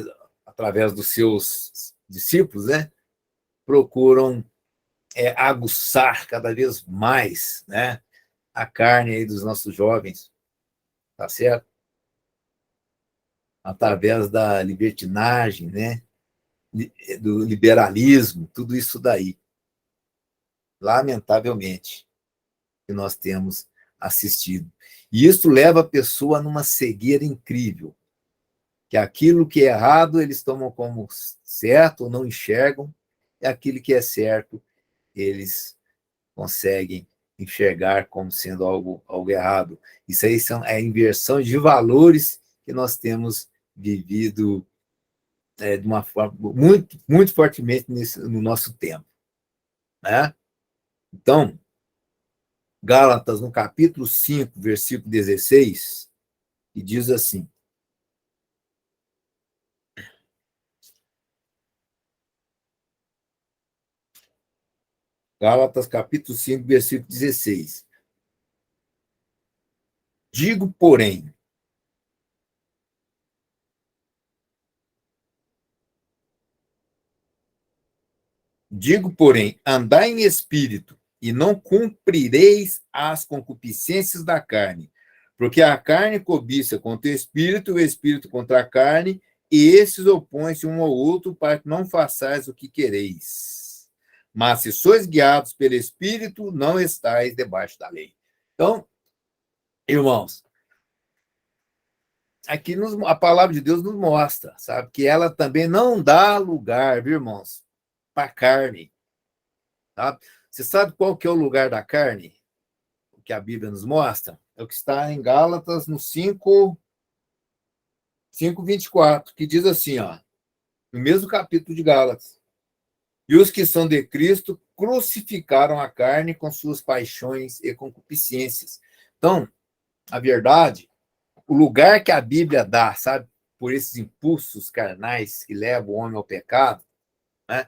através dos seus discípulos, né, procuram aguçar cada vez mais, né, a carne aí dos nossos jovens, tá certo? Através da libertinagem, né, do liberalismo, tudo isso daí. Lamentavelmente, que nós temos assistido. E isso leva a pessoa numa cegueira incrível, que aquilo que é errado eles tomam como certo ou não enxergam, e aquilo que é certo eles conseguem enxergar como sendo algo errado. Isso aí é a inversão de valores que nós temos vivido de uma forma muito, muito fortemente no nosso tempo, né? Então, Gálatas, no capítulo 5, versículo 16, e diz assim: Gálatas, capítulo 5, versículo 16. Digo, porém, andai em espírito, e não cumprireis as concupiscências da carne, porque a carne cobiça contra o espírito contra a carne, e esses opõem-se um ao outro para que não façais o que quereis. Mas se sois guiados pelo espírito, não estáis debaixo da lei. Então, irmãos, aqui a palavra de Deus nos mostra, sabe, que ela também não dá lugar, viu, irmãos, para a carne. Tá? Você sabe qual que é o lugar da carne? O que a Bíblia nos mostra? É o que está em Gálatas, no 5:24, que diz assim, ó, no mesmo capítulo de Gálatas: e os que são de Cristo crucificaram a carne com suas paixões e concupiscências. Então, a verdade, o lugar que a Bíblia dá, sabe, por esses impulsos carnais que levam o homem ao pecado, né?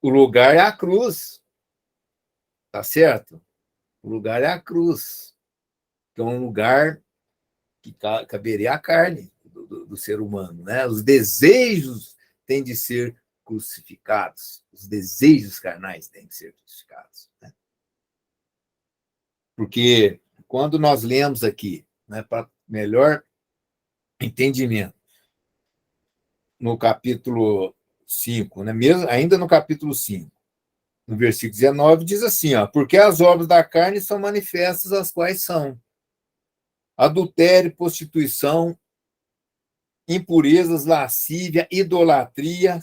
O lugar é a cruz, tá certo? O lugar é a cruz, que é um lugar que caberia a carne do ser humano, né? Os desejos têm de ser crucificados, os desejos carnais têm de ser crucificados, né? Porque quando nós lemos aqui, né, para melhor entendimento, no capítulo 5, né, mesmo, ainda no capítulo 5, no versículo 19, diz assim, ó, porque as obras da carne são manifestas, as quais são adultério, prostituição, impurezas, lascívia, idolatria,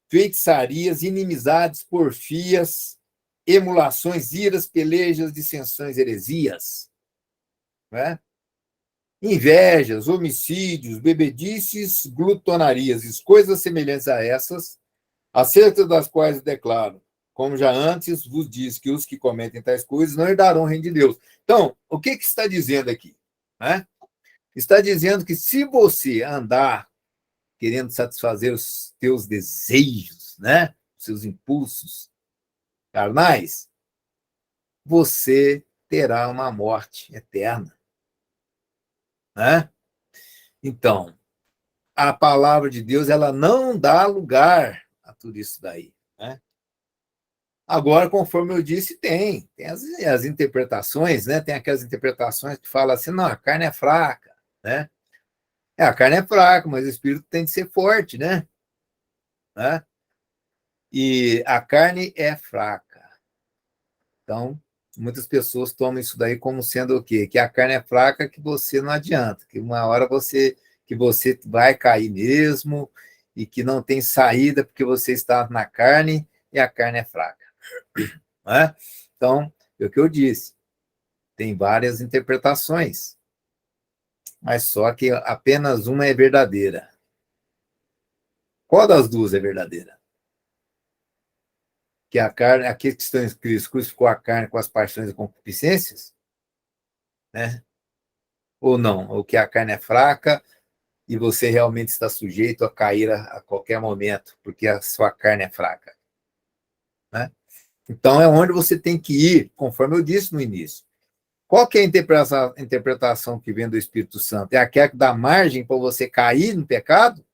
feitiçarias, inimizades, porfias, emulações, iras, pelejas, dissensões, heresias, né? Invejas, homicídios, bebedices, glutonarias, coisas semelhantes a essas, acerca das quais eu declaro, como já antes vos disse, que os que cometem tais coisas não herdarão o reino de Deus. Então, o que está dizendo aqui? Né? Está dizendo que se você andar querendo satisfazer os teus desejos, né, os seus impulsos carnais, você terá uma morte eterna, né? Então, a palavra de Deus, ela não dá lugar a tudo isso daí, né? Agora, conforme eu disse, tem as interpretações, né? Tem aquelas interpretações que falam assim, não, a carne é fraca, né? A carne é fraca, mas o espírito tem de ser forte, né? E a carne é fraca. Então, muitas pessoas tomam isso daí como sendo o quê? Que a carne é fraca, que você não adianta, que uma hora que você vai cair mesmo e que não tem saída porque você está na carne e a carne é fraca. Né? Então, é o que eu disse, tem várias interpretações, mas só que apenas uma é verdadeira. Qual das duas é verdadeira? Que a carne, aqueles que estão em Cristo crucificou a carne com as paixões e concupiscências, né? Ou não, ou que a carne é fraca e você realmente está sujeito a cair a qualquer momento, porque a sua carne é fraca, né? Então, é onde você tem que ir, conforme eu disse no início. Qual que é a interpretação que vem do Espírito Santo? É aquela que dá margem para você cair no pecado?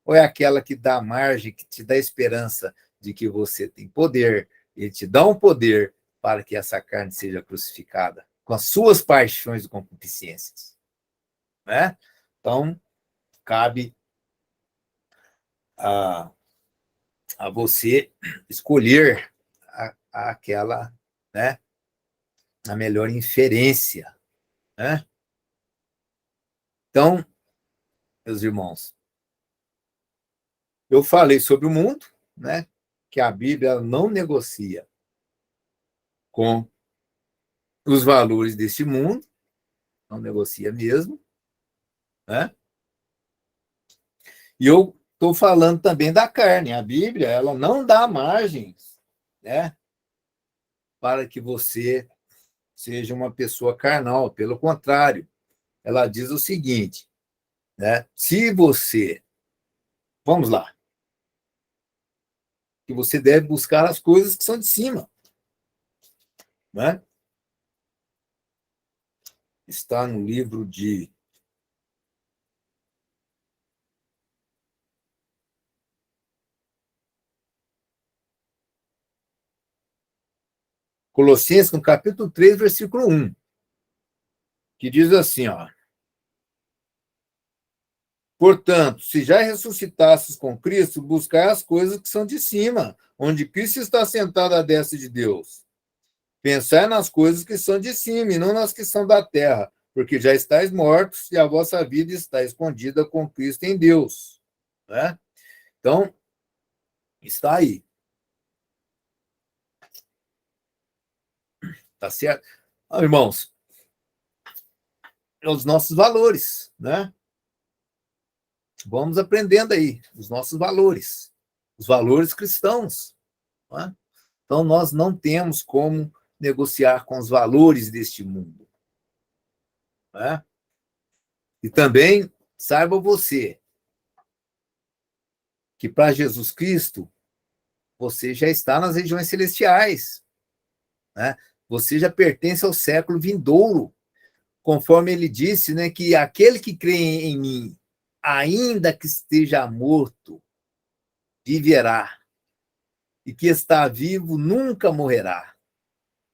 Ou é aquela que dá margem, que te dá esperança de que você tem poder, ele te dá um poder para que essa carne seja crucificada com as suas paixões e concupiscências, né? Então, cabe a você escolher aquela, né, a melhor inferência, né? Então, meus irmãos, eu falei sobre o mundo, né, que a Bíblia não negocia com os valores deste mundo, não negocia mesmo, né? E eu estou falando também da carne. A Bíblia, ela não dá margens, né, para que você seja uma pessoa carnal. Pelo contrário, ela diz o seguinte, né? Se você, vamos lá, que você deve buscar as coisas que são de cima, né? Está no livro de Colossenses, no capítulo 3, versículo 1, que diz assim, ó: portanto, se já ressuscitasses com Cristo, buscai as coisas que são de cima, onde Cristo está sentado à destra de Deus. Pensai nas coisas que são de cima e não nas que são da terra, porque já estáis mortos e a vossa vida está escondida com Cristo em Deus. Né? Então, está aí. Tá certo? Irmãos, os nossos valores, né? Vamos aprendendo aí os nossos valores, os valores cristãos. Né? Então, nós não temos como negociar com os valores deste mundo. Né? E também, saiba você, que para Jesus Cristo, você já está nas regiões celestiais. Né? Você já pertence ao século vindouro, conforme ele disse, né, que aquele que crê em mim, ainda que esteja morto, viverá. E que está vivo nunca morrerá.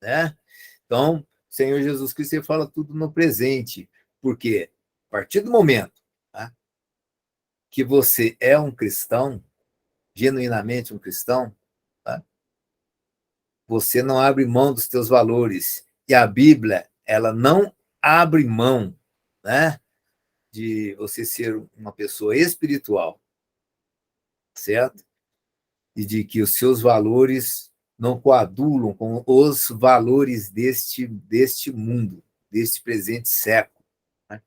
Né? Então, o Senhor Jesus Cristo ele fala tudo no presente, porque a partir do momento, né, que você é um cristão, genuinamente um cristão, tá? Você não abre mão dos teus valores. E a Bíblia, ela não abre mão, né, de você ser uma pessoa espiritual, certo? E de que os seus valores não coadulam com os valores deste mundo, deste presente século. Né?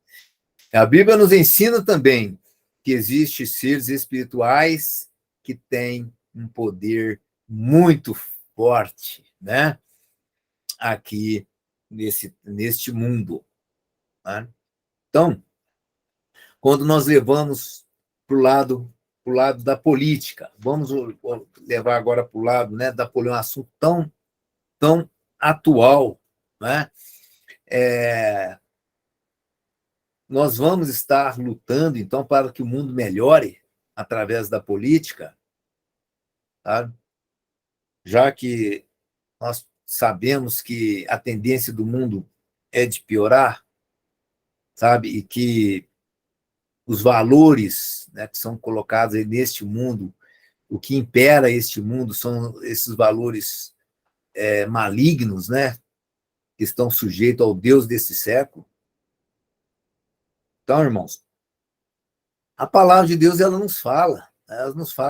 A Bíblia nos ensina também que existem seres espirituais que têm um poder muito forte, né? Aqui neste mundo. Né? Então, quando nós levamos para o lado da política, vamos levar agora para o lado, né, da política, um assunto tão atual, né? Nós vamos estar lutando, então, para que o mundo melhore através da política, tá? Já que nós sabemos que a tendência do mundo é de piorar, sabe? E que os valores, né, que são colocados aí neste mundo, o que impera este mundo são esses valores malignos, né, que estão sujeitos ao Deus desse século. Então, irmãos, a palavra de Deus ela nos fala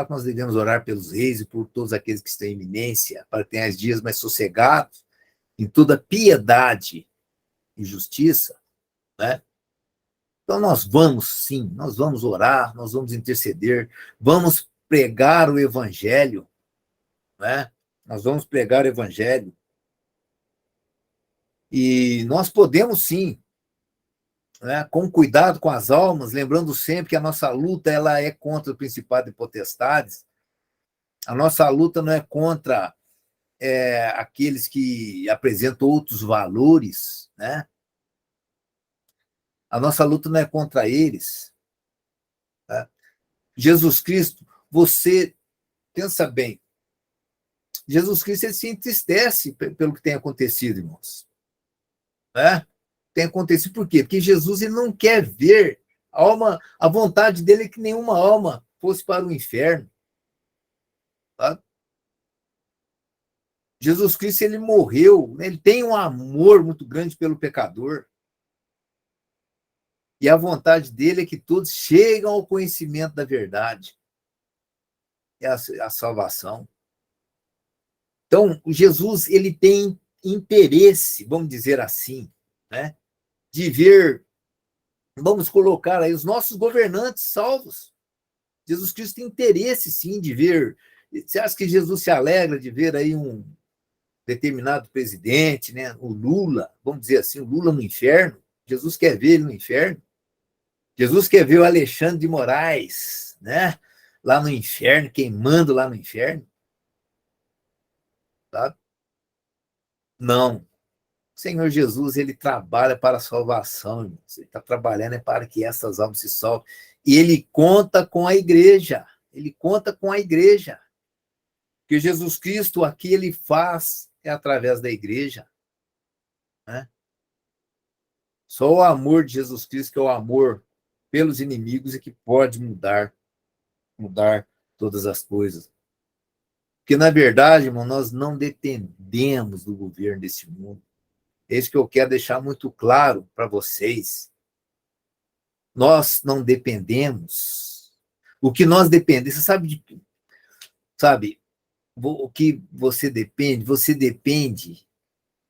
que nós devemos orar pelos reis e por todos aqueles que estão em iminência, para que tenham os dias mais sossegados, em toda piedade e justiça, né? Então nós vamos sim, nós vamos orar, nós vamos interceder, vamos pregar o evangelho, né? Nós vamos pregar o evangelho. E nós podemos sim, né, com cuidado com as almas, lembrando sempre que a nossa luta ela é contra o principado e potestades, a nossa luta não é contra aqueles que apresentam outros valores, né? A nossa luta não é contra eles. Tá? Jesus Cristo, você pensa bem, Jesus Cristo ele se entristece pelo que tem acontecido, irmãos. Né? Tem acontecido por quê? Porque Jesus ele não quer ver a vontade dele é que nenhuma alma fosse para o inferno. Tá? Jesus Cristo ele morreu, né? Ele tem um amor muito grande pelo pecador. E a vontade dele é que todos cheguem ao conhecimento da verdade. É a salvação. Então, Jesus ele tem interesse, vamos dizer assim, né, de ver, vamos colocar aí, os nossos governantes salvos. Jesus Cristo tem interesse, sim, de ver. Você acha que Jesus se alegra de ver aí um determinado presidente, né, o Lula, vamos dizer assim, o Lula no inferno? Jesus quer ver ele no inferno? Jesus quer ver o Alexandre de Moraes, né, lá no inferno, queimando lá no inferno? Tá? Não. O Senhor Jesus, ele trabalha para a salvação, irmãos. Ele está trabalhando para que essas almas se salvem. E ele conta com a igreja. Ele conta com a igreja. Porque Jesus Cristo, aqui ele faz através da igreja. Né? Só o amor de Jesus Cristo, que é o amor pelos inimigos, é que pode mudar todas as coisas. Porque, na verdade, irmão, nós não dependemos do governo desse mundo. É isso que eu quero deixar muito claro para vocês. Nós não dependemos. O que nós dependemos, você sabe, o que você depende? Você depende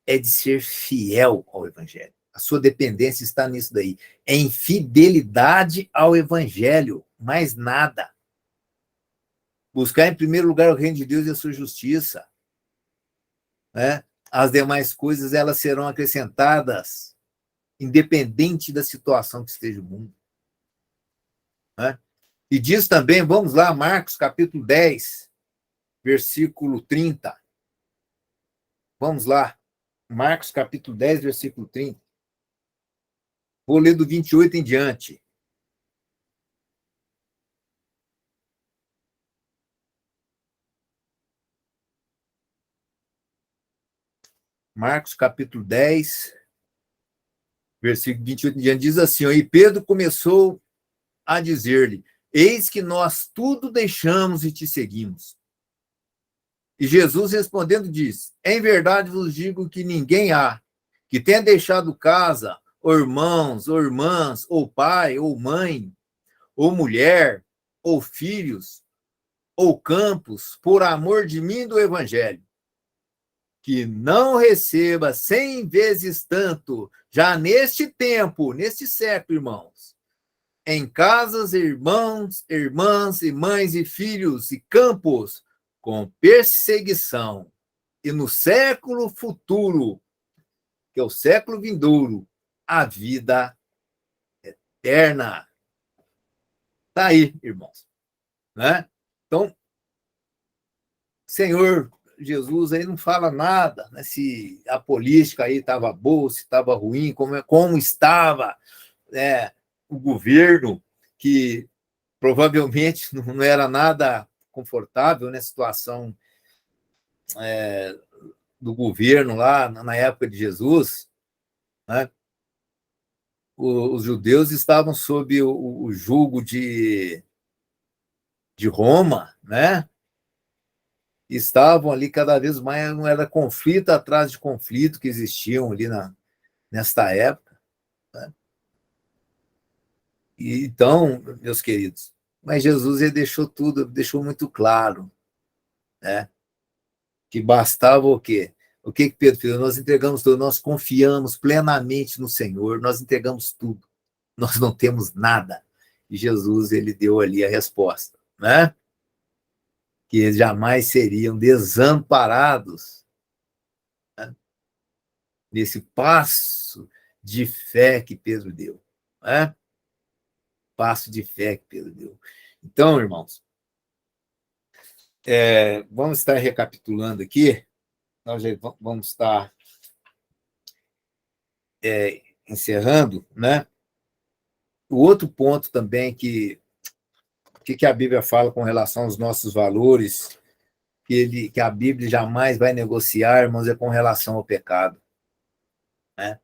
é de ser fiel ao Evangelho. A sua dependência está nisso daí. É em fidelidade ao Evangelho, mais nada. Buscar em primeiro lugar o reino de Deus e a sua justiça. Né? As demais coisas, elas serão acrescentadas, independente da situação que esteja o mundo. Né? E diz também, vamos lá, Marcos capítulo 10, versículo 30. Vamos lá. Marcos capítulo 10, versículo 30. Vou ler do 28 em diante. Marcos capítulo 10, versículo 28 em diante, diz assim, ó, e Pedro começou a dizer-lhe, eis que nós tudo deixamos e te seguimos. E Jesus respondendo diz, em verdade vos digo que ninguém há que tenha deixado casa, ou irmãos, ou irmãs, ou pai, ou mãe, ou mulher, ou filhos, ou campos, por amor de mim e do evangelho, que não receba 100 vezes tanto, já neste tempo, neste século, irmãos, em casas, irmãos, irmãs, e mães, e filhos, e campos, com perseguição, e no século futuro, que é o século vindouro, a vida eterna. Está aí, irmãos. Né? Então, Senhor Jesus aí não fala nada, né? Se a política aí estava boa, se estava ruim, como estava o governo, que provavelmente não era nada confortável, né? Situação do governo lá na época de Jesus, né? Os judeus estavam sob o jugo de Roma, né? Estavam ali cada vez mais, não era conflito atrás de conflito que existiam ali nesta época. Né? E, então, meus queridos, mas Jesus ele deixou tudo, deixou muito claro, né? Que bastava o quê? O que Pedro fez? Nós entregamos tudo, nós confiamos plenamente no Senhor, nós entregamos tudo, nós não temos nada. E Jesus ele deu ali a resposta, né? Que eles jamais seriam desamparados, né? Nesse passo de fé que Pedro deu. Né? Passo de fé que Pedro deu. Então, irmãos, vamos estar recapitulando aqui, nós já vamos estar encerrando, né? O outro ponto também que a Bíblia fala com relação aos nossos valores, que a Bíblia jamais vai negociar, irmãos, é com relação ao pecado. Né?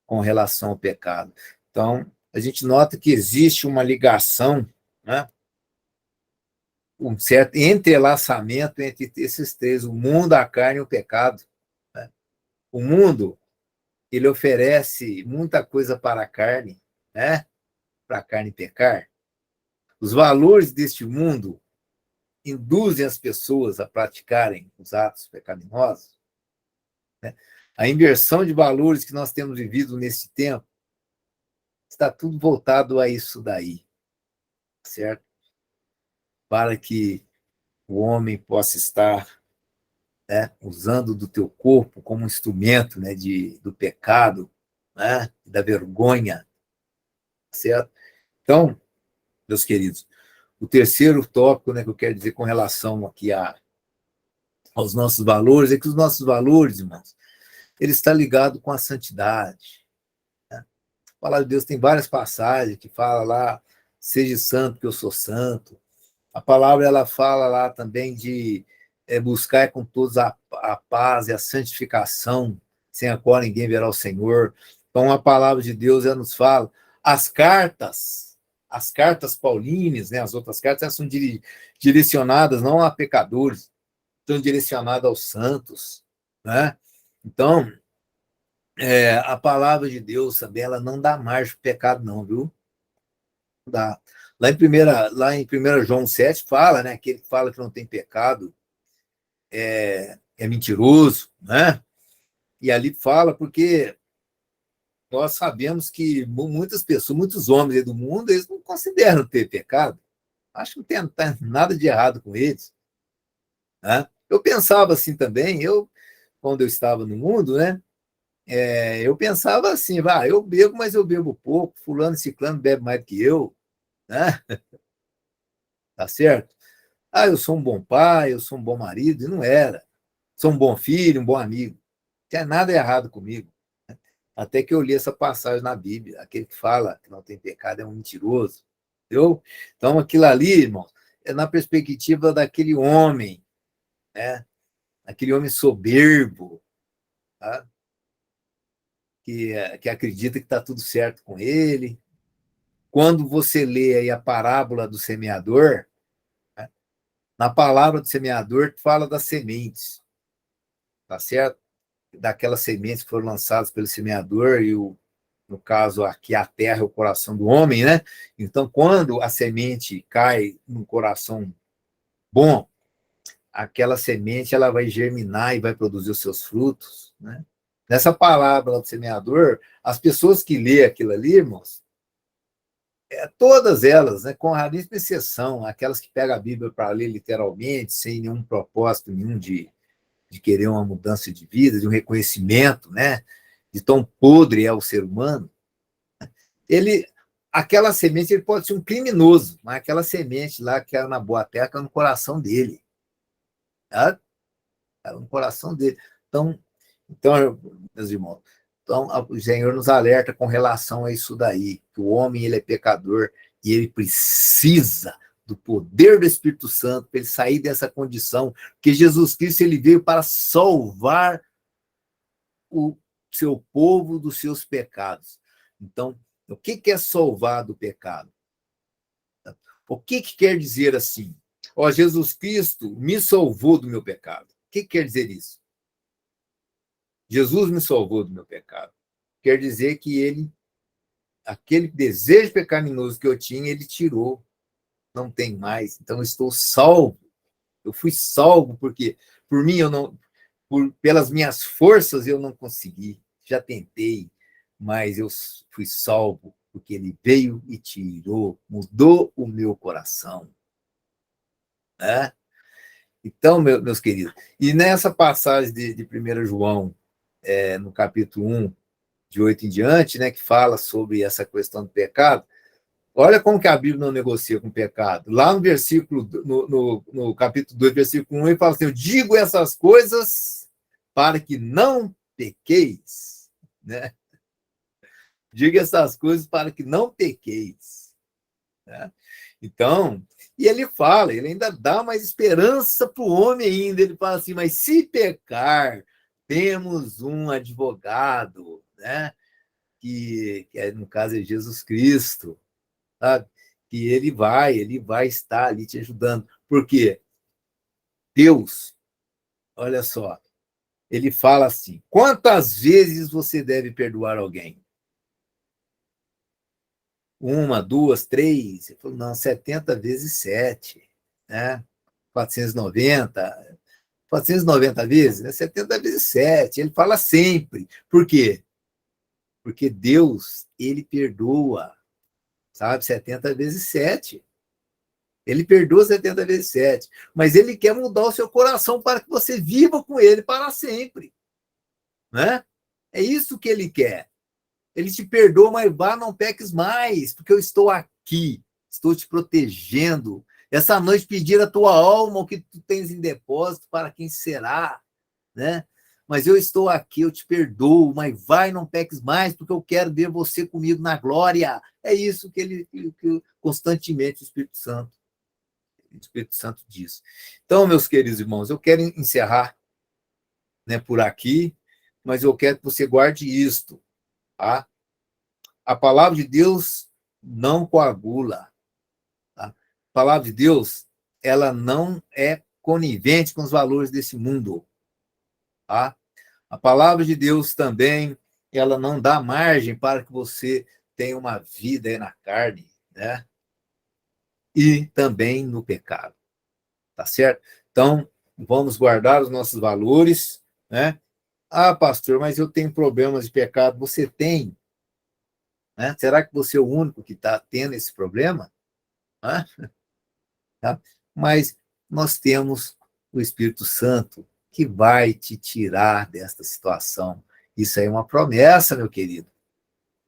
Com relação ao pecado. Então, a gente nota que existe uma ligação, né? Um certo entrelaçamento entre esses três, o mundo, a carne e o pecado. Né? O mundo, ele oferece muita coisa para a carne, né? Para a carne pecar. Os valores deste mundo induzem as pessoas a praticarem os atos pecaminosos. Né? A inversão de valores que nós temos vivido nesse tempo está tudo voltado a isso daí, certo? Para que o homem possa estar, né, usando do teu corpo como instrumento, né, do pecado, né, da vergonha, certo? Então, meus queridos, o terceiro tópico, né, que eu quero dizer com relação aqui aos nossos valores, é que os nossos valores, irmãos, ele está ligado com a santidade. Né? A palavra de Deus tem várias passagens que fala lá, seja santo que eu sou santo. A palavra ela fala lá também de buscar com todos a paz e a santificação, sem a qual ninguém verá o Senhor. Então, a palavra de Deus ela nos fala. As cartas as cartas paulíneas, né, as outras cartas, elas são direcionadas não a pecadores, são direcionadas aos santos, né? Então, a palavra de Deus também, ela não dá margem para o pecado, não, viu? Não dá. Lá em 1 João 7 fala, né? Aquele que fala que não tem pecado é mentiroso, né? E ali fala porque nós sabemos que muitas pessoas, muitos homens do mundo, eles não consideram ter pecado. Acho que não tem nada de errado com eles, né? Eu pensava assim também, quando eu estava no mundo, né? Eu pensava assim, eu bebo, mas eu bebo pouco, fulano e ciclano bebe mais do que eu, né? Tá certo? Eu sou um bom pai, eu sou um bom marido, e não era. Sou um bom filho, um bom amigo. Não tinha nada errado comigo. Até que eu li essa passagem na Bíblia, aquele que fala que não tem pecado é um mentiroso. Entendeu? Então, aquilo ali, irmão, é na perspectiva daquele homem, né? Aquele homem soberbo, tá? Que acredita que está tudo certo com ele. Quando você lê aí a parábola do semeador, né? Na palavra do semeador, fala das sementes, tá certo? Daquelas sementes que foram lançadas pelo semeador e no caso aqui a terra é o coração do homem, né? Então, quando a semente cai num coração bom, aquela semente ela vai germinar e vai produzir os seus frutos, né? Nessa palavra do semeador, as pessoas que lê aquilo ali, irmãos, todas elas, né, com raríssima exceção, aquelas que pegam a Bíblia para ler literalmente, sem nenhum propósito nenhum de querer uma mudança de vida, de um reconhecimento, né, de tão podre é o ser humano, aquela semente, ele pode ser um criminoso, mas aquela semente lá que era na boa terra, que era no coração dele, tá? Era no coração dele. Então, meus irmãos, então, o Senhor nos alerta com relação a isso daí, que o homem ele é pecador e ele precisa do poder do Espírito Santo para ele sair dessa condição, porque Jesus Cristo ele veio para salvar o seu povo dos seus pecados. Então, o que é salvar do pecado? O que quer dizer assim? Jesus Cristo me salvou do meu pecado. O que quer dizer isso? Jesus me salvou do meu pecado. Quer dizer que aquele desejo pecaminoso que eu tinha, ele tirou. Não tem mais. Então, eu estou salvo. Eu fui salvo porque, por mim, pelas minhas forças, eu não consegui. Já tentei, mas eu fui salvo porque ele veio e tirou, mudou o meu coração. Né? Então, meus queridos, e nessa passagem de 1 João, no capítulo 1, de 8 em diante, né, que fala sobre essa questão do pecado, olha como que a Bíblia não negocia com o pecado. Lá no versículo, no capítulo 2, versículo 1, ele fala assim, eu digo essas coisas para que não pequeis. Né? Diga essas coisas para que não pequeis. Né? Então, e ele fala, ele ainda dá mais esperança para o homem ainda. Ele fala assim, mas se pecar, temos um advogado, né? que no caso é Jesus Cristo, sabe? Que ele vai estar ali te ajudando. Por quê? Deus, olha só, ele fala assim, quantas vezes você deve perdoar alguém? 1, 2, 3? Ele falou, não, 70 vezes 7, né? 490 vezes, né? 70 vezes 7. Ele fala sempre. Por quê? Porque Deus, ele perdoa, sabe? 70 vezes 7. Ele perdoa 70 vezes 7. Mas ele quer mudar o seu coração para que você viva com ele para sempre. Né? É isso que ele quer. Ele te perdoa, mas vá, não peques mais, porque eu estou aqui, estou te protegendo. Essa noite pedir a tua alma o que tu tens em depósito, para quem será, né? Mas eu estou aqui, eu te perdoo, mas vai, não peques mais, porque eu quero ver você comigo na glória. É isso que constantemente o Espírito Santo diz. Então, meus queridos irmãos, eu quero encerrar, né, por aqui, mas eu quero que você guarde isto, tá? A palavra de Deus não coagula. Tá? A palavra de Deus, ela não é conivente com os valores desse mundo. Tá? A palavra de Deus também, ela não dá margem para que você tenha uma vida aí na carne, né? E também no pecado. Tá certo? Então, vamos guardar os nossos valores, né? Ah, pastor, mas eu tenho problemas de pecado. Você tem, né? Será que você é o único que está tendo esse problema? Hã? Tá? Mas nós temos o Espírito Santo que vai te tirar desta situação. Isso aí é uma promessa, meu querido.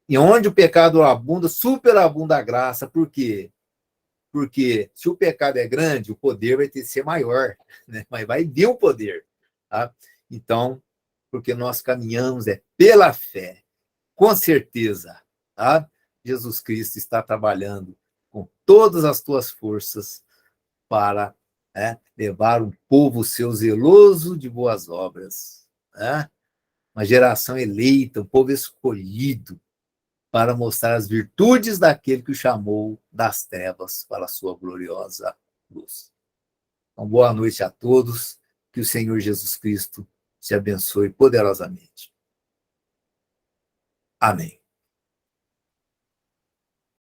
E onde o pecado abunda, superabunda a graça. Por quê? Porque se o pecado é grande, o poder vai ter que ser maior, né? Mas vai vir o poder. Tá? Então, porque nós caminhamos pela fé. Com certeza, tá? Jesus Cristo está trabalhando com todas as tuas forças para, né, levar um povo seu zeloso de boas obras, né? Uma geração eleita, um povo escolhido para mostrar as virtudes daquele que o chamou das trevas para a sua gloriosa luz. Então, boa noite a todos, que o Senhor Jesus Cristo te abençoe poderosamente. Amém.